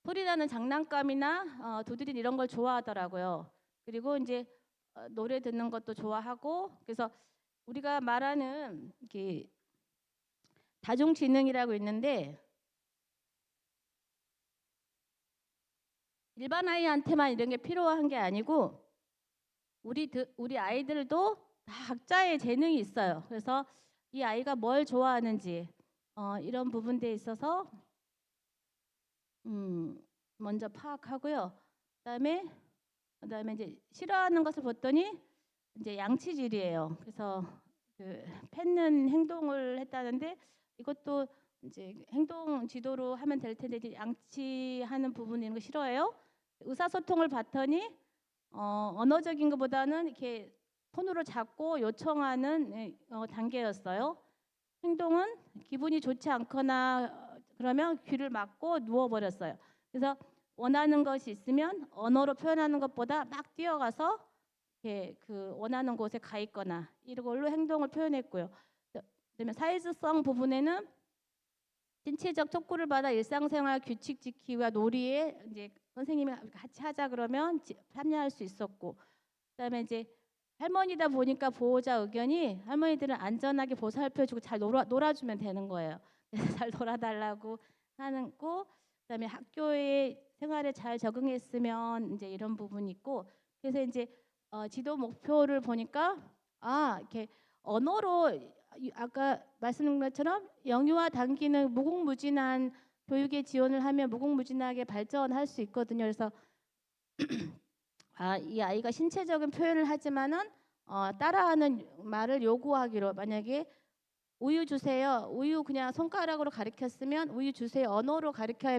소리나는 장난감이나 두드린 이런 걸 좋아하더라고요. 그리고 이제 노래 듣는 것도 좋아하고 그래서 우리가 말하는 이렇게 다중지능이라고 있는데 일반 아이한테만 이런 게 필요한 게 아니고 우리 아이들도 다 각자의 재능이 있어요. 그래서 이 아이가 뭘 좋아하는지 이런 부분에 있어서 먼저 파악하고요. 그다음에 이제 싫어하는 것을 봤더니 이제 양치질이에요. 그래서 그 뱉는 행동을 했다는데 이것도 이제 행동 지도로 하면 될 텐데 이제 양치하는 부분 이런 거 싫어해요. 의사소통을 봤더니 언어적인 것보다는 이렇게 손으로 잡고 요청하는 단계였어요. 행동은 기분이 좋지 않거나 그러면 귀를 막고 누워버렸어요. 그래서 원하는 것이 있으면 언어로 표현하는 것보다 막 뛰어가서 이렇게 그 원하는 곳에 가 있거나 이걸로 행동을 표현했고요. 그다음에 사회성 부분에는 신체적 촉구를 받아 일상생활 규칙 지키기와 놀이에 이제 선생님이 같이 하자 그러면 참여할 수 있었고, 그다음에 이제 할머니다 보니까 보호자 의견이 할머니들은 안전하게 보살펴주고 잘 놀아주면 되는 거예요. 그래서 잘 놀아달라고 하는 거, 그다음에 학교의 생활에 잘 적응했으면 이제 이런 부분이 있고, 그래서 이제 지도 목표를 보니까 이렇게 언어로 아까 말씀드린 것처럼 영유아 단기는 무궁무진한 교육에 지원을 하면 무궁무진하게 발전할 수 있거든요. 그래서 이 아이가 신체적인 표현을 하지만은 따라하는 말을 요구하기로, 만약에 우유 주세요. 우유 그냥 손가락으로 가르쳤으면 우유 주세요. 언어로 가르쳐야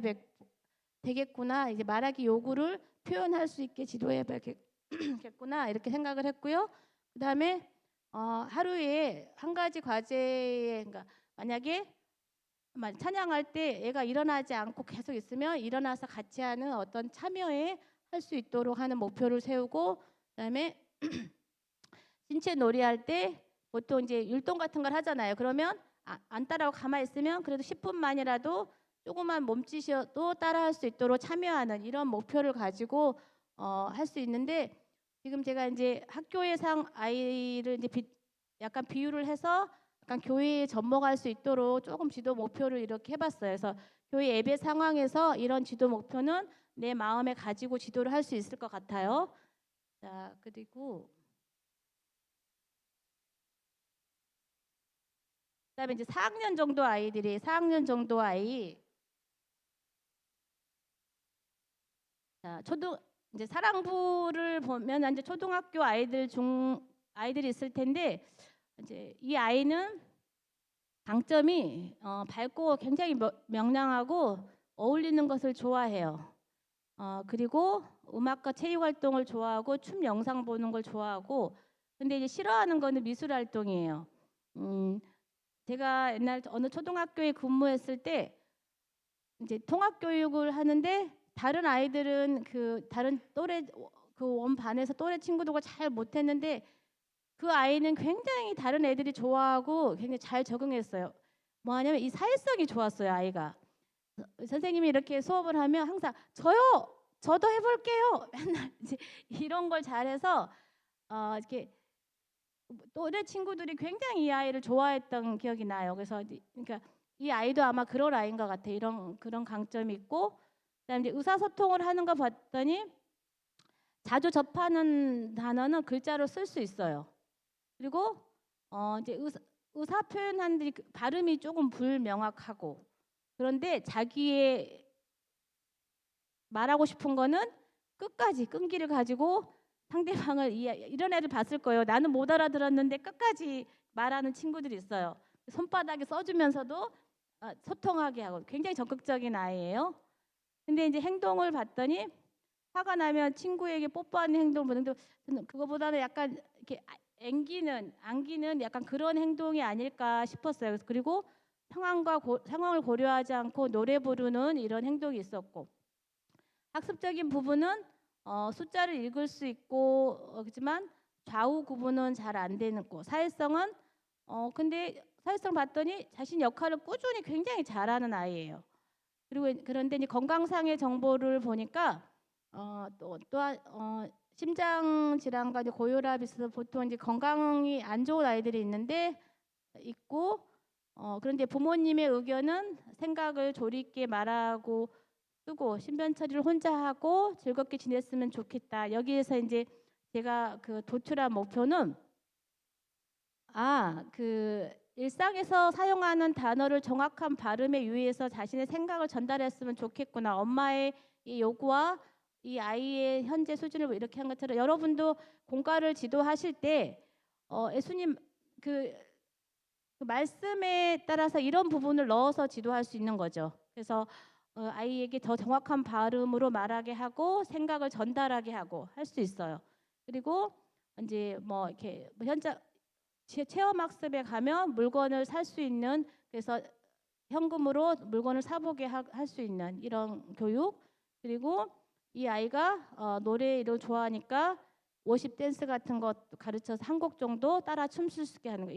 되겠구나. 이제 말하기 요구를 표현할 수 있게 지도해 봐야겠구나. 이렇게 생각을 했고요. 그다음에 하루에 한 가지 과제에, 그러니까 만약에 찬양할 때 애가 일어나지 않고 계속 있으면 일어나서 같이 하는 어떤 참여에 할 수 있도록 하는 목표를 세우고, 그다음에 신체 놀이할 때 보통 이제 율동 같은 걸 하잖아요. 그러면 안 따라하고 가만히 있으면 그래도 10분만이라도 조그만 몸짓이어도 따라할 수 있도록 참여하는 이런 목표를 가지고 할 수 있는데, 지금 제가 이제 학교에상 아이를 이제 약간 비유를 해서 약간 교회에 접목할 수 있도록 조금 지도 목표를 이렇게 해봤어요. 그래서 교회 예배 상황에서 이런 지도 목표는 내 마음에 가지고 지도를 할 수 있을 것 같아요. 자, 그리고 그다음에 이제 4학년 정도 아이들이 4학년 정도 아이, 자, 이제 사랑부를 보면 이제 초등학교 아이들이 있을 텐데, 이제 이 아이는 강점이 밝고 굉장히 명랑하고 어울리는 것을 좋아해요. 그리고 음악과 체육 활동을 좋아하고 춤 영상 보는 걸 좋아하고, 근데 이제 싫어하는 거는 미술 활동이에요. 제가 옛날 어느 초등학교에 근무했을 때 이제 통합 교육을 하는데 다른 아이들은 그 다른 또래 그 원 반에서 또래 친구들과 잘 못했는데 그 아이는 굉장히 다른 애들이 좋아하고 굉장히 잘 적응했어요. 뭐 하냐면 이 사회성이 좋았어요, 아이가. 선생님이 이렇게 수업을 하면 항상 저도 해볼게요. 맨날 이제 이런 걸 잘해서 이렇게 또래 친구들이 굉장히 이 아이를 좋아했던 기억이 나요. 그래서 그러니까 이 아이도 아마 그럴 아이인 것 같아요. 그런 강점이 있고, 그다음에 이제 의사소통을 하는 거 봤더니 자주 접하는 단어는 글자로 쓸 수 있어요. 그리고 이제 의사 표현하는 발음이 조금 불명확하고, 그런데 자기의 말하고 싶은 거는 끝까지 끈기를 가지고 상대방을 이런 애를 봤을 거예요. 나는 못 알아들었는데 끝까지 말하는 친구들이 있어요. 손바닥에 써주면서도 소통하게 하고 굉장히 적극적인 아이예요. 근데 이제 행동을 봤더니 화가 나면 친구에게 뽀뽀하는 행동을 보는데 저는 그거보다는 약간 이렇게 안기는 약간 그런 행동이 아닐까 싶었어요. 그리고 상황을 고려하지 않고 노래 부르는 이런 행동이 있었고, 학습적인 부분은 숫자를 읽을 수 있고 그렇지만 좌우 구분은 잘 안 되는 거. 사회성은 근데 사회성 봤더니 자신 역할을 꾸준히 굉장히 잘하는 아이예요. 그리고 그런데 이제 건강상의 정보를 보니까 또한 심장 질환과 이제 고혈압 있어서 보통 이제 건강이 안 좋은 아이들이 있고 그런데 부모님의 의견은 생각을 조리 있게 말하고 쓰고 신변 처리를 혼자 하고 즐겁게 지냈으면 좋겠다. 여기에서 이제 제가 그 도출한 목표는 그 일상에서 사용하는 단어를 정확한 발음에 유의해서 자신의 생각을 전달했으면 좋겠구나. 엄마의 이 요구와 이 아이의 현재 수준을 이렇게 한 것처럼 여러분도 공과를 지도하실 때 예수님 그 말씀에 따라서 이런 부분을 넣어서 지도할 수 있는 거죠. 그래서 아이에게 더 정확한 발음으로 말하게 하고 생각을 전달하게 하고 할 수 있어요. 그리고 이제 뭐 이렇게 현장 체험학습에 가면 물건을 살 수 있는, 그래서 현금으로 물건을 사보게 할 수 있는 이런 교육. 그리고 이 아이가 노래를 좋아하니까 워십 댄스 같은 것 가르쳐서 한 곡 정도 따라 춤출 수 있게 하는 거.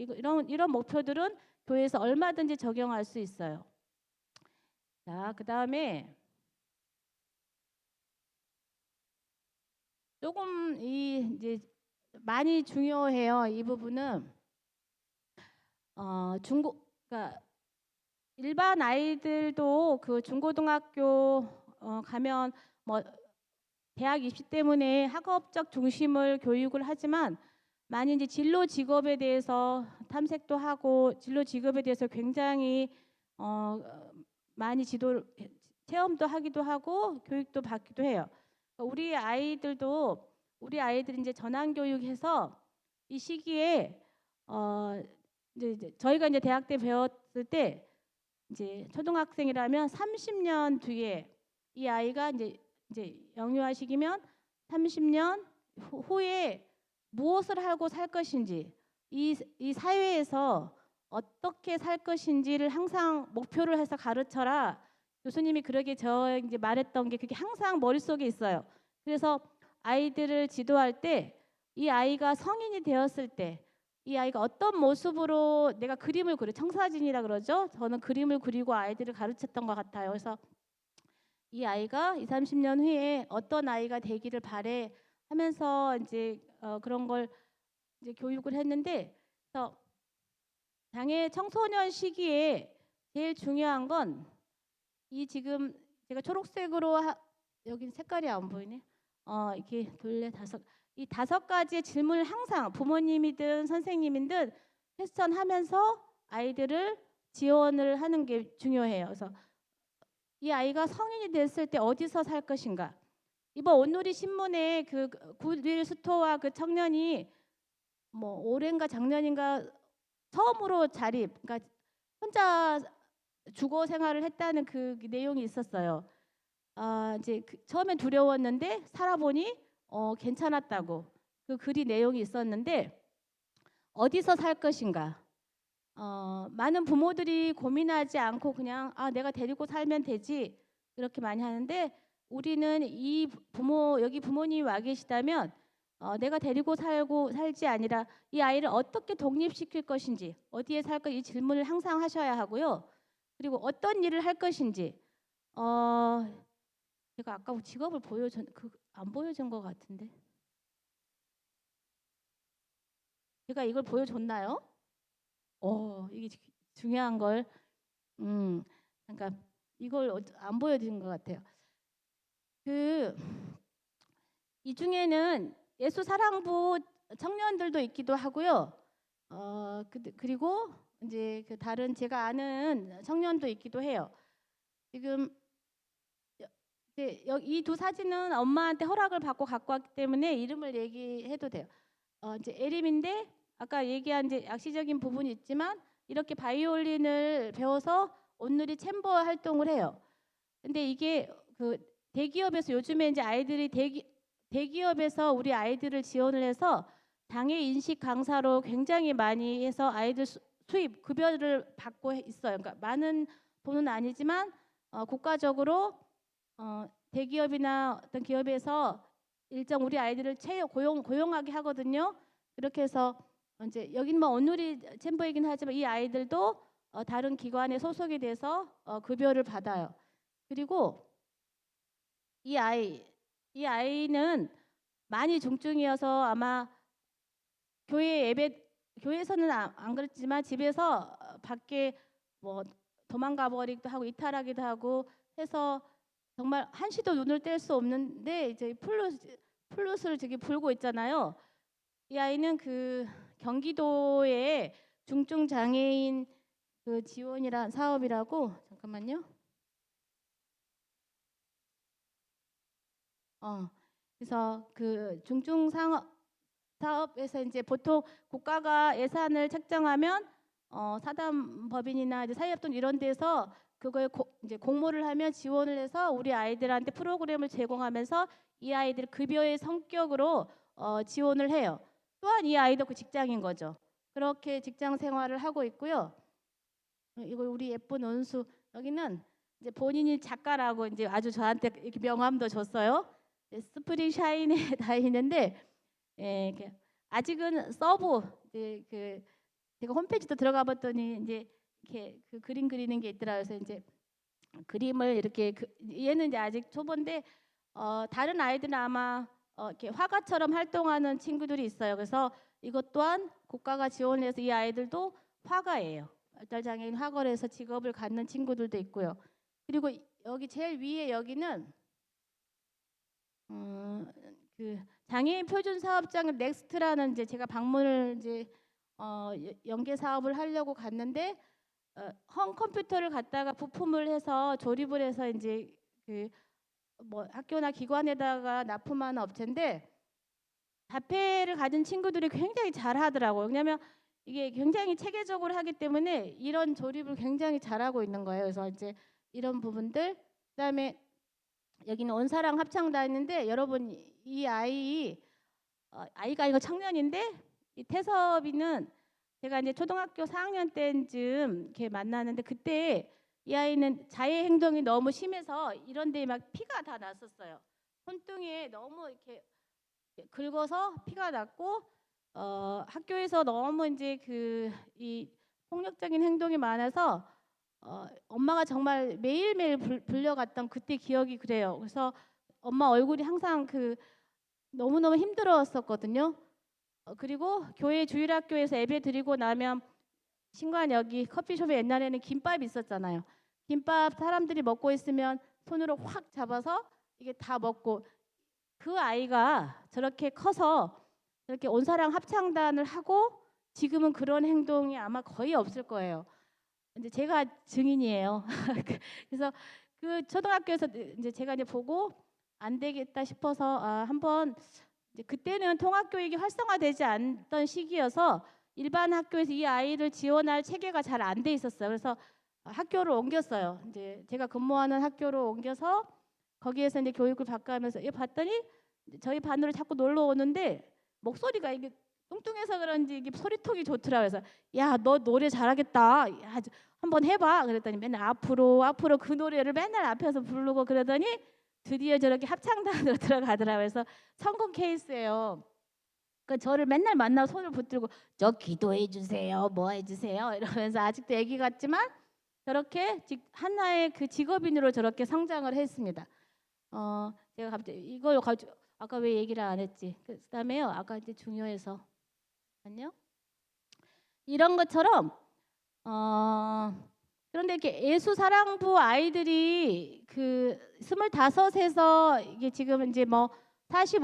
이런 목표들은 교회에서 얼마든지 적용할 수 있어요. 자, 그다음에 조금 이제 많이 중요해요. 이 부분은 그러니까 일반 아이들도 그 중고등학교 가면 뭐 대학 입시 때문에 학업적 중심을 교육을 하지만 많이 이제 진로 직업에 대해서 탐색도 하고 진로 직업에 대해서 굉장히 많이 체험도 하기도 하고 교육도 받기도 해요. 우리 아이들이 이제 전환 교육해서 이 시기에 이제 저희가 이제 대학 때 배웠을 때 이제 초등학생이라면 30년 뒤에 이 아이가 이제 영유아 시기면 30년 후에 무엇을 하고 살 것인지, 이 사회에서 어떻게 살 것인지를 항상 목표를 해서 가르쳐라. 교수님이 그러게 저 이제 말했던 게 그게 항상 머릿속에 있어요. 그래서 아이들을 지도할 때 이 아이가 성인이 되었을 때 이 아이가 어떤 모습으로 내가 그림을 그려, 청사진이라 그러죠. 저는 그림을 그리고 아이들을 가르쳤던 것 같아요. 그래서 이 아이가 20, 30년 후에 어떤 아이가 되기를 바래 하면서 이제 그런 걸 이제 교육을 했는데, 그래서 장애 청소년 시기에 제일 중요한 건 이 지금 제가 초록색으로 여기 색깔이 안 보이네. 이렇게 이 5가지의 질문을 항상 부모님이든 선생님이든 퀘스천하면서 아이들을 지원을 하는 게 중요해요. 그래서 이 아이가 성인이 됐을 때 어디서 살 것인가. 이번 온누리 신문에 그 굿윌 스토어 그 청년이 뭐 올해인가 작년인가 처음으로 그러니까 혼자 주거 생활을 했다는 그 내용이 있었어요. 이제 처음엔 두려웠는데 살아보니 괜찮았다고 그 글이 내용이 있었는데, 어디서 살 것인가. 많은 부모들이 고민하지 않고 그냥 내가 데리고 살면 되지 이렇게 많이 하는데, 우리는 여기 부모님이 와 계시다면 내가 데리고 살지 아니라 이 아이를 어떻게 독립시킬 것인지, 어디에 살 것, 이 질문을 항상 하셔야 하고요. 그리고 어떤 일을 할 것인지. 제가 아까 직업을 안 보여준 것 같은데 제가 이걸 보여줬나요? 이게 중요한 걸 그러니까 이걸 안 보여드린 것 같아요. 이 중에는 예수 사랑부 청년들도 있기도 하고요. 그리고 이제 다른 제가 아는 청년도 있기도 해요. 지금 이 두 사진은 엄마한테 허락을 받고 갖고 왔기 때문에 이름을 얘기해도 돼요. 이제 에림인데 아까 얘기한 이제 약시적인 부분이 있지만 이렇게 바이올린을 배워서 온누리 챔버 활동을 해요. 근데 이게 그 대기업에서 요즘에 이제 아이들이 대기업에서 우리 아이들을 지원을 해서 장애 인식 강사로 굉장히 많이 해서 아이들 수입 급여를 받고 있어요. 그러니까 많은 돈은 아니지만 국가적으로 대기업이나 어떤 기업에서 일정 우리 아이들을 고용하게 하거든요. 그렇게 해서 이제 여기는 뭐 온누리 챔버이긴 하지만 이 아이들도 다른 기관에 소속이 돼서 급여를 받아요. 그리고 이 아이는 많이 중증이어서 아마 교회에서는 안 그랬지만 집에서 밖에 뭐 도망가 버리기도 하고 이탈하기도 하고 해서 정말 한시도 눈을 뗄 수 없는데 이제 플룻을 저기 불고 있잖아요. 이 아이는 그 경기도의 중증 장애인 그 지원이란 사업이라고 잠깐만요. 그래서 그 중증 사업에서 이제 보통 국가가 예산을 책정하면 사단법인이나 이제 사회협동 이런 데서 그거에 이제 공모를 하면 지원을 해서 우리 아이들한테 프로그램을 제공하면서 이 아이들 급여의 성격으로 지원을 해요. 또한 이 아이도 그 직장인 거죠. 그렇게 직장 생활을 하고 있고요. 이거 우리 예쁜 원수 여기는 이제 본인이 작가라고 이제 아주 저한테 이렇게 명함도 줬어요. 스프링 샤인에 다니는데 아직은 서브 이제 그 제가 홈페이지도 들어가 봤더니 이제 이렇게 그 그림 그리는 게 있더라. 그래서 이제 그림을 이렇게 얘는 이제 아직 초보인데 다른 아이들은 아마 이렇게 화가처럼 활동하는 친구들이 있어요. 그래서 이것 또한 국가가 지원을 해서 이 아이들도 화가예요. 발달장애인 화가로서 직업을 갖는 친구들도 있고요. 그리고 여기 제일 위에 여기는 그 장애인 표준 사업장 넥스트라는 이제 제가 방문을 이제 연계 사업을 하려고 갔는데 홈 컴퓨터를 갖다가 부품을 해서 조립을 해서 이제 그 뭐 학교나 기관에다가 납품하는 업체인데 자폐를 가진 친구들이 굉장히 잘하더라고요. 왜냐하면 이게 굉장히 체계적으로 하기 때문에 이런 조립을 굉장히 잘하고 있는 거예요. 그래서 이제 이런 부분들 그다음에 여기는 온사랑 합창단인데 여러분 이 아이가 이거 청년인데 이 태섭이는 제가 이제 초등학교 4학년 때쯤 이렇게 만나는데 그때 이 아이는 자해 행동이 너무 심해서 이런 데에 막 피가 다 났었어요. 손등에 너무 이렇게 긁어서 피가 났고 학교에서 너무 이제 그 이 폭력적인 행동이 많아서 엄마가 정말 매일매일 불려갔던 그때 기억이 그래요. 그래서 엄마 얼굴이 항상 그 너무너무 힘들었었거든요. 그리고 교회 주일학교에서 예배 드리고 나면 신관 여기 커피숍에 옛날에는 김밥이 있었잖아요. 김밥 사람들이 먹고 있으면 손으로 확 잡아서 이게 다 먹고 그 아이가 저렇게 커서 저렇게 온사랑 합창단을 하고 지금은 그런 행동이 아마 거의 없을 거예요. 이제 제가 증인이에요. 그래서 그 초등학교에서 이제 제가 이제 보고 안 되겠다 싶어서 한번 이제 그때는 통합교육이 활성화되지 않던 시기여서 일반 학교에서 이 아이를 지원할 체계가 잘 안 돼 있었어요. 그래서 학교를 옮겼어요. 이제 제가 근무하는 학교로 옮겨서 거기에서 이제 교육을 받고하면서 봤더니 저희 반으로 자꾸 놀러 오는데 목소리가 이게 뚱뚱해서 그런지 이게 소리통이 좋더라고요. 그래서 야, 너 노래 잘하겠다. 야, 한번 해봐. 그랬더니 맨날 앞으로 그 노래를 맨날 앞에서 부르고 그러더니 드디어 저렇게 합창단으로 들어가더라고요. 그래서 성공 케이스예요. 그 저를 맨날 만나고 손을 붙들고 저 기도해 주세요, 뭐 해주세요 이러면서 아직도 애기 같지만 저렇게 하나의 그 직업인으로 저렇게 성장을 했습니다. 제가 갑자기 이걸 가지고 아까 왜 얘기를 안 했지? 그다음에요. 아까 이제 중요해서 아니요. 이런 것처럼 그런데 이렇게 예수사랑부 아이들이 그 25에서 이게 지금 이제 뭐 40,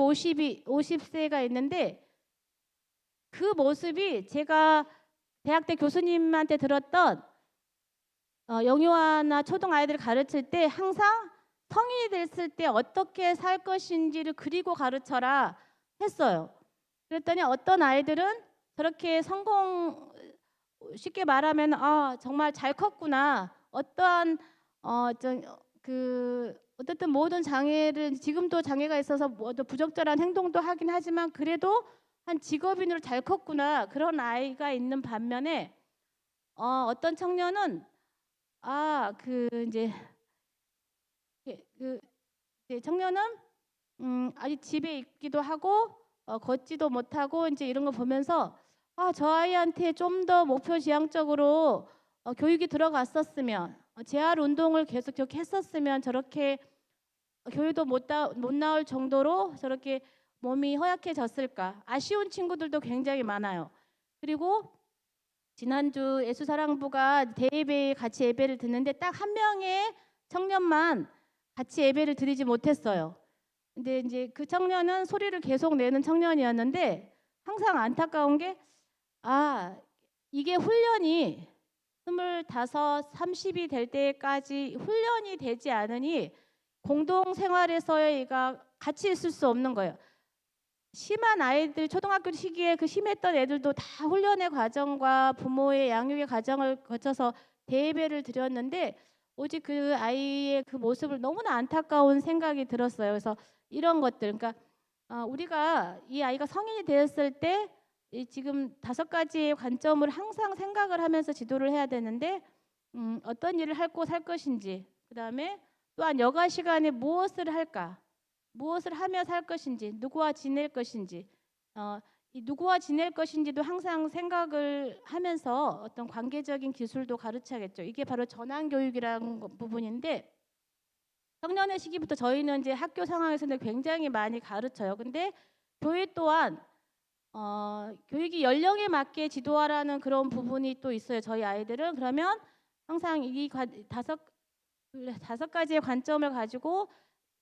50세가 있는데 그 모습이 제가 대학 때 교수님한테 들었던 영유아나 초등 아이들 가르칠 때 항상 성인이 됐을 때 어떻게 살 것인지를 그리고 가르쳐라 했어요. 그랬더니 어떤 아이들은 저렇게 성공 쉽게 말하면 정말 잘 컸구나. 어떠한 어쨌든 모든 장애를 지금도 장애가 있어서 뭐 부적절한 행동도 하긴 하지만 그래도 한 직업인으로 잘 컸구나. 그런 아이가 있는 반면에 어떤 청년은 이제 그 이제 청년은 아직 집에 있기도 하고 걷지도 못하고 이제 이런 거 보면서 저 아이한테 좀 더 목표 지향적으로 교육이 들어갔었으면 재활 운동을 계속 했었으면 저렇게 교회도 못 나올 정도로 저렇게 몸이 허약해졌을까 아쉬운 친구들도 굉장히 많아요. 그리고 지난주 예수사랑부가 대예배 같이 예배를 듣는데 딱 한 명의 청년만 같이 예배를 드리지 못했어요. 근데 이제 그 청년은 소리를 계속 내는 청년이었는데 항상 안타까운 게 이게 훈련이 25, 30이 될 때까지 훈련이 되지 않으니 공동생활에서의 얘가 같이 있을 수 없는 거예요. 심한 아이들 초등학교 시기에 그 심했던 애들도 다 훈련의 과정과 부모의 양육의 과정을 거쳐서 대예배를 드렸는데 오직 그 아이의 그 모습을 너무나 안타까운 생각이 들었어요. 그래서 이런 것들, 그러니까 우리가 이 아이가 성인이 되었을 때 지금 5가지의 관점을 항상 생각을 하면서 지도를 해야 되는데 어떤 일을 할 것인지, 그 다음에 또한 여가 시간에 무엇을 할까, 무엇을 하며 살 것인지, 누구와 지낼 것인지, 이 누구와 지낼 것인지도 항상 생각을 하면서 어떤 관계적인 기술도 가르쳐야겠죠. 이게 바로 전환 교육이라는 부분인데 청년의 시기부터 저희는 이제 학교 상황에서는 굉장히 많이 가르쳐요. 근데 교회 또한 교육이 연령에 맞게 지도하라는 그런 부분이 또 있어요. 저희 아이들은 그러면 항상 이 다섯 가지의 관점을 가지고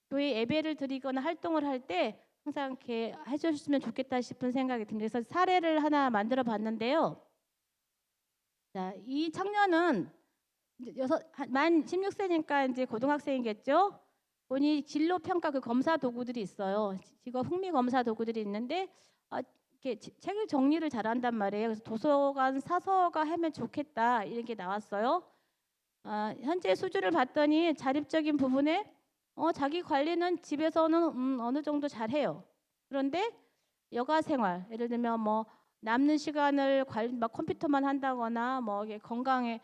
교회 예배를 드리거나 활동을 할 때 항상 이렇게 해주셨으면 좋겠다 싶은 생각이 듭니다. 그래서 사례를 하나 만들어 봤는데요. 자, 이 청년은 만 16세니까 이제 고등학생이겠죠. 본인이 진로 평가 그 검사 도구들이 있어요. 직업 흥미 검사 도구들이 있는데 이렇게 책을 정리를 잘한단 말이에요. 그래서 도서관 사서가 하면 좋겠다 이런 게 나왔어요. 현재 수주를 봤더니 자립적인 부분에 자기 관리는 집에서는 어느 정도 잘해요. 그런데 여가 생활, 예를 들면 뭐 남는 시간을 막 컴퓨터만 한다거나 뭐 건강에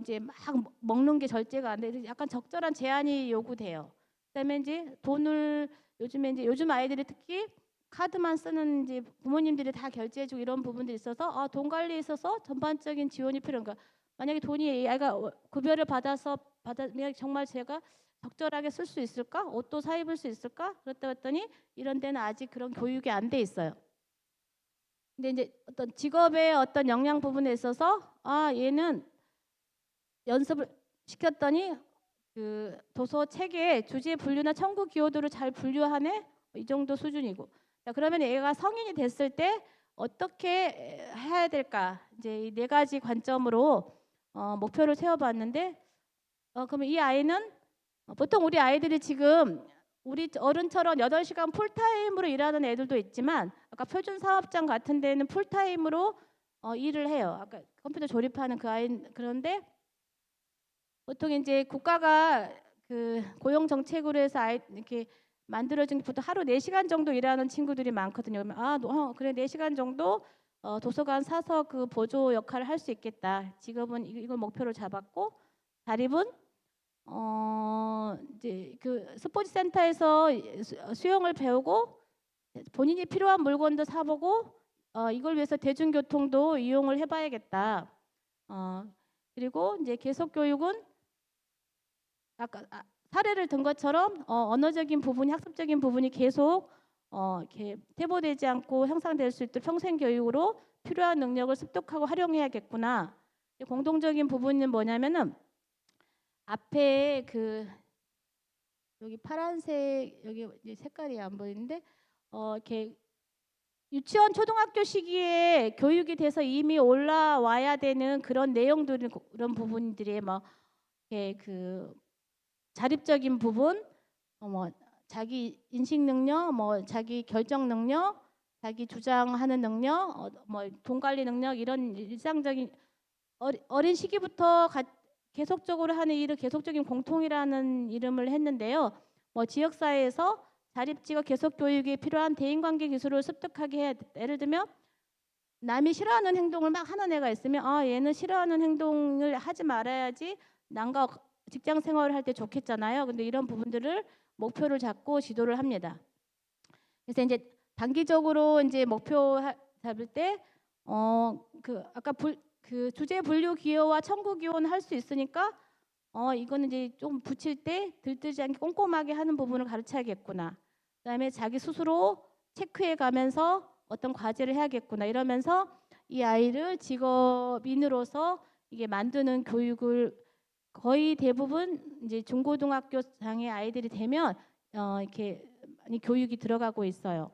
이제 막 먹는 게 절제가 안 돼. 약간 적절한 제한이 요구돼요. 그다음에 이제 돈을 요즘에 이제 요즘 아이들이 특히 카드만 쓰는 이제 부모님들이 다 결제해주고 이런 부분들이 있어서 돈 관리에 있어서 전반적인 지원이 필요한가. 만약에 돈이 아이가 급여를 받으면 정말 제가 적절하게 쓸 수 있을까? 옷도 사 입을 수 있을까? 그랬다 했더니 이런 데는 아직 그런 교육이 안 돼 있어요. 근데 이제 어떤 직업의 어떤 역량 부분에 있어서 얘는 연습을 시켰더니 그 도서 책의 주제 분류나 청구 기호도를 잘 분류하네. 이 정도 수준이고. 자, 그러면 얘가 성인이 됐을 때 어떻게 해야 될까? 이제 이 4가지 관점으로 목표를 세워봤는데 그러면 이 아이는 보통 우리 아이들이 지금 우리 어른처럼 8시간 풀타임으로 일하는 애들도 있지만 아까 표준 사업장 같은 데는 풀타임으로 일을 해요. 아까 컴퓨터 조립하는 그 아이. 그런데 보통 이제 국가가 그 고용 정책으로 해서 이렇게 만들어진 보통 하루 4시간 정도 일하는 친구들이 많거든요. 그러면 그래 4시간 정도 도서관 사서 그 보조 역할을 할 수 있겠다. 직업은 이걸 목표로 잡았고 자립은 이제 그 스포츠 센터에서 수영을 배우고 본인이 필요한 물건도 사보고 이걸 위해서 대중교통도 이용을 해봐야겠다. 그리고 이제 계속 교육은 아까 사례를 든 것처럼 언어적인 부분이 학습적인 부분이 계속 이렇게 퇴보되지 않고 향상될 수 있도록 평생 교육으로 필요한 능력을 습득하고 활용해야겠구나. 공동적인 부분은 뭐냐면은 앞에 그 여기 파란색 여기 색깔이 안 보이는데 이렇게 유치원 초등학교 시기에 교육이 돼서 이미 올라와야 되는 그런 내용들이 그런 부분들이 뭐 이렇게 그 자립적인 부분, 뭐 자기 인식 능력, 뭐 자기 결정 능력, 자기 주장하는 능력, 뭐 돈 관리 능력 이런 일상적인 어린 시기부터 계속적으로 하는 일을 계속적인 공통이라는 이름을 했는데요. 뭐 지역사회에서 자립지가 계속 교육에 필요한 대인관계 기술을 습득하게 해. 예를 들면 남이 싫어하는 행동을 막 하는 애가 있으면 얘는 싫어하는 행동을 하지 말아야지 남과 직장 생활을 할 때 좋겠잖아요. 근데 이런 부분들을 목표를 잡고 지도를 합니다. 그래서 이제 단기적으로 이제 목표 잡을 때 그 아까 그 주제 분류 기호와 청구 기호는 할 수 있으니까 이거는 이제 좀 붙일 때 들뜨지 않게 꼼꼼하게 하는 부분을 가르쳐야겠구나. 그다음에 자기 스스로 체크해 가면서 어떤 과제를 해야겠구나. 이러면서 이 아이를 직업인으로서 이게 만드는 교육을 거의 대부분 이제 중고등학교 장애 아이들이 되면 이렇게 많이 교육이 들어가고 있어요.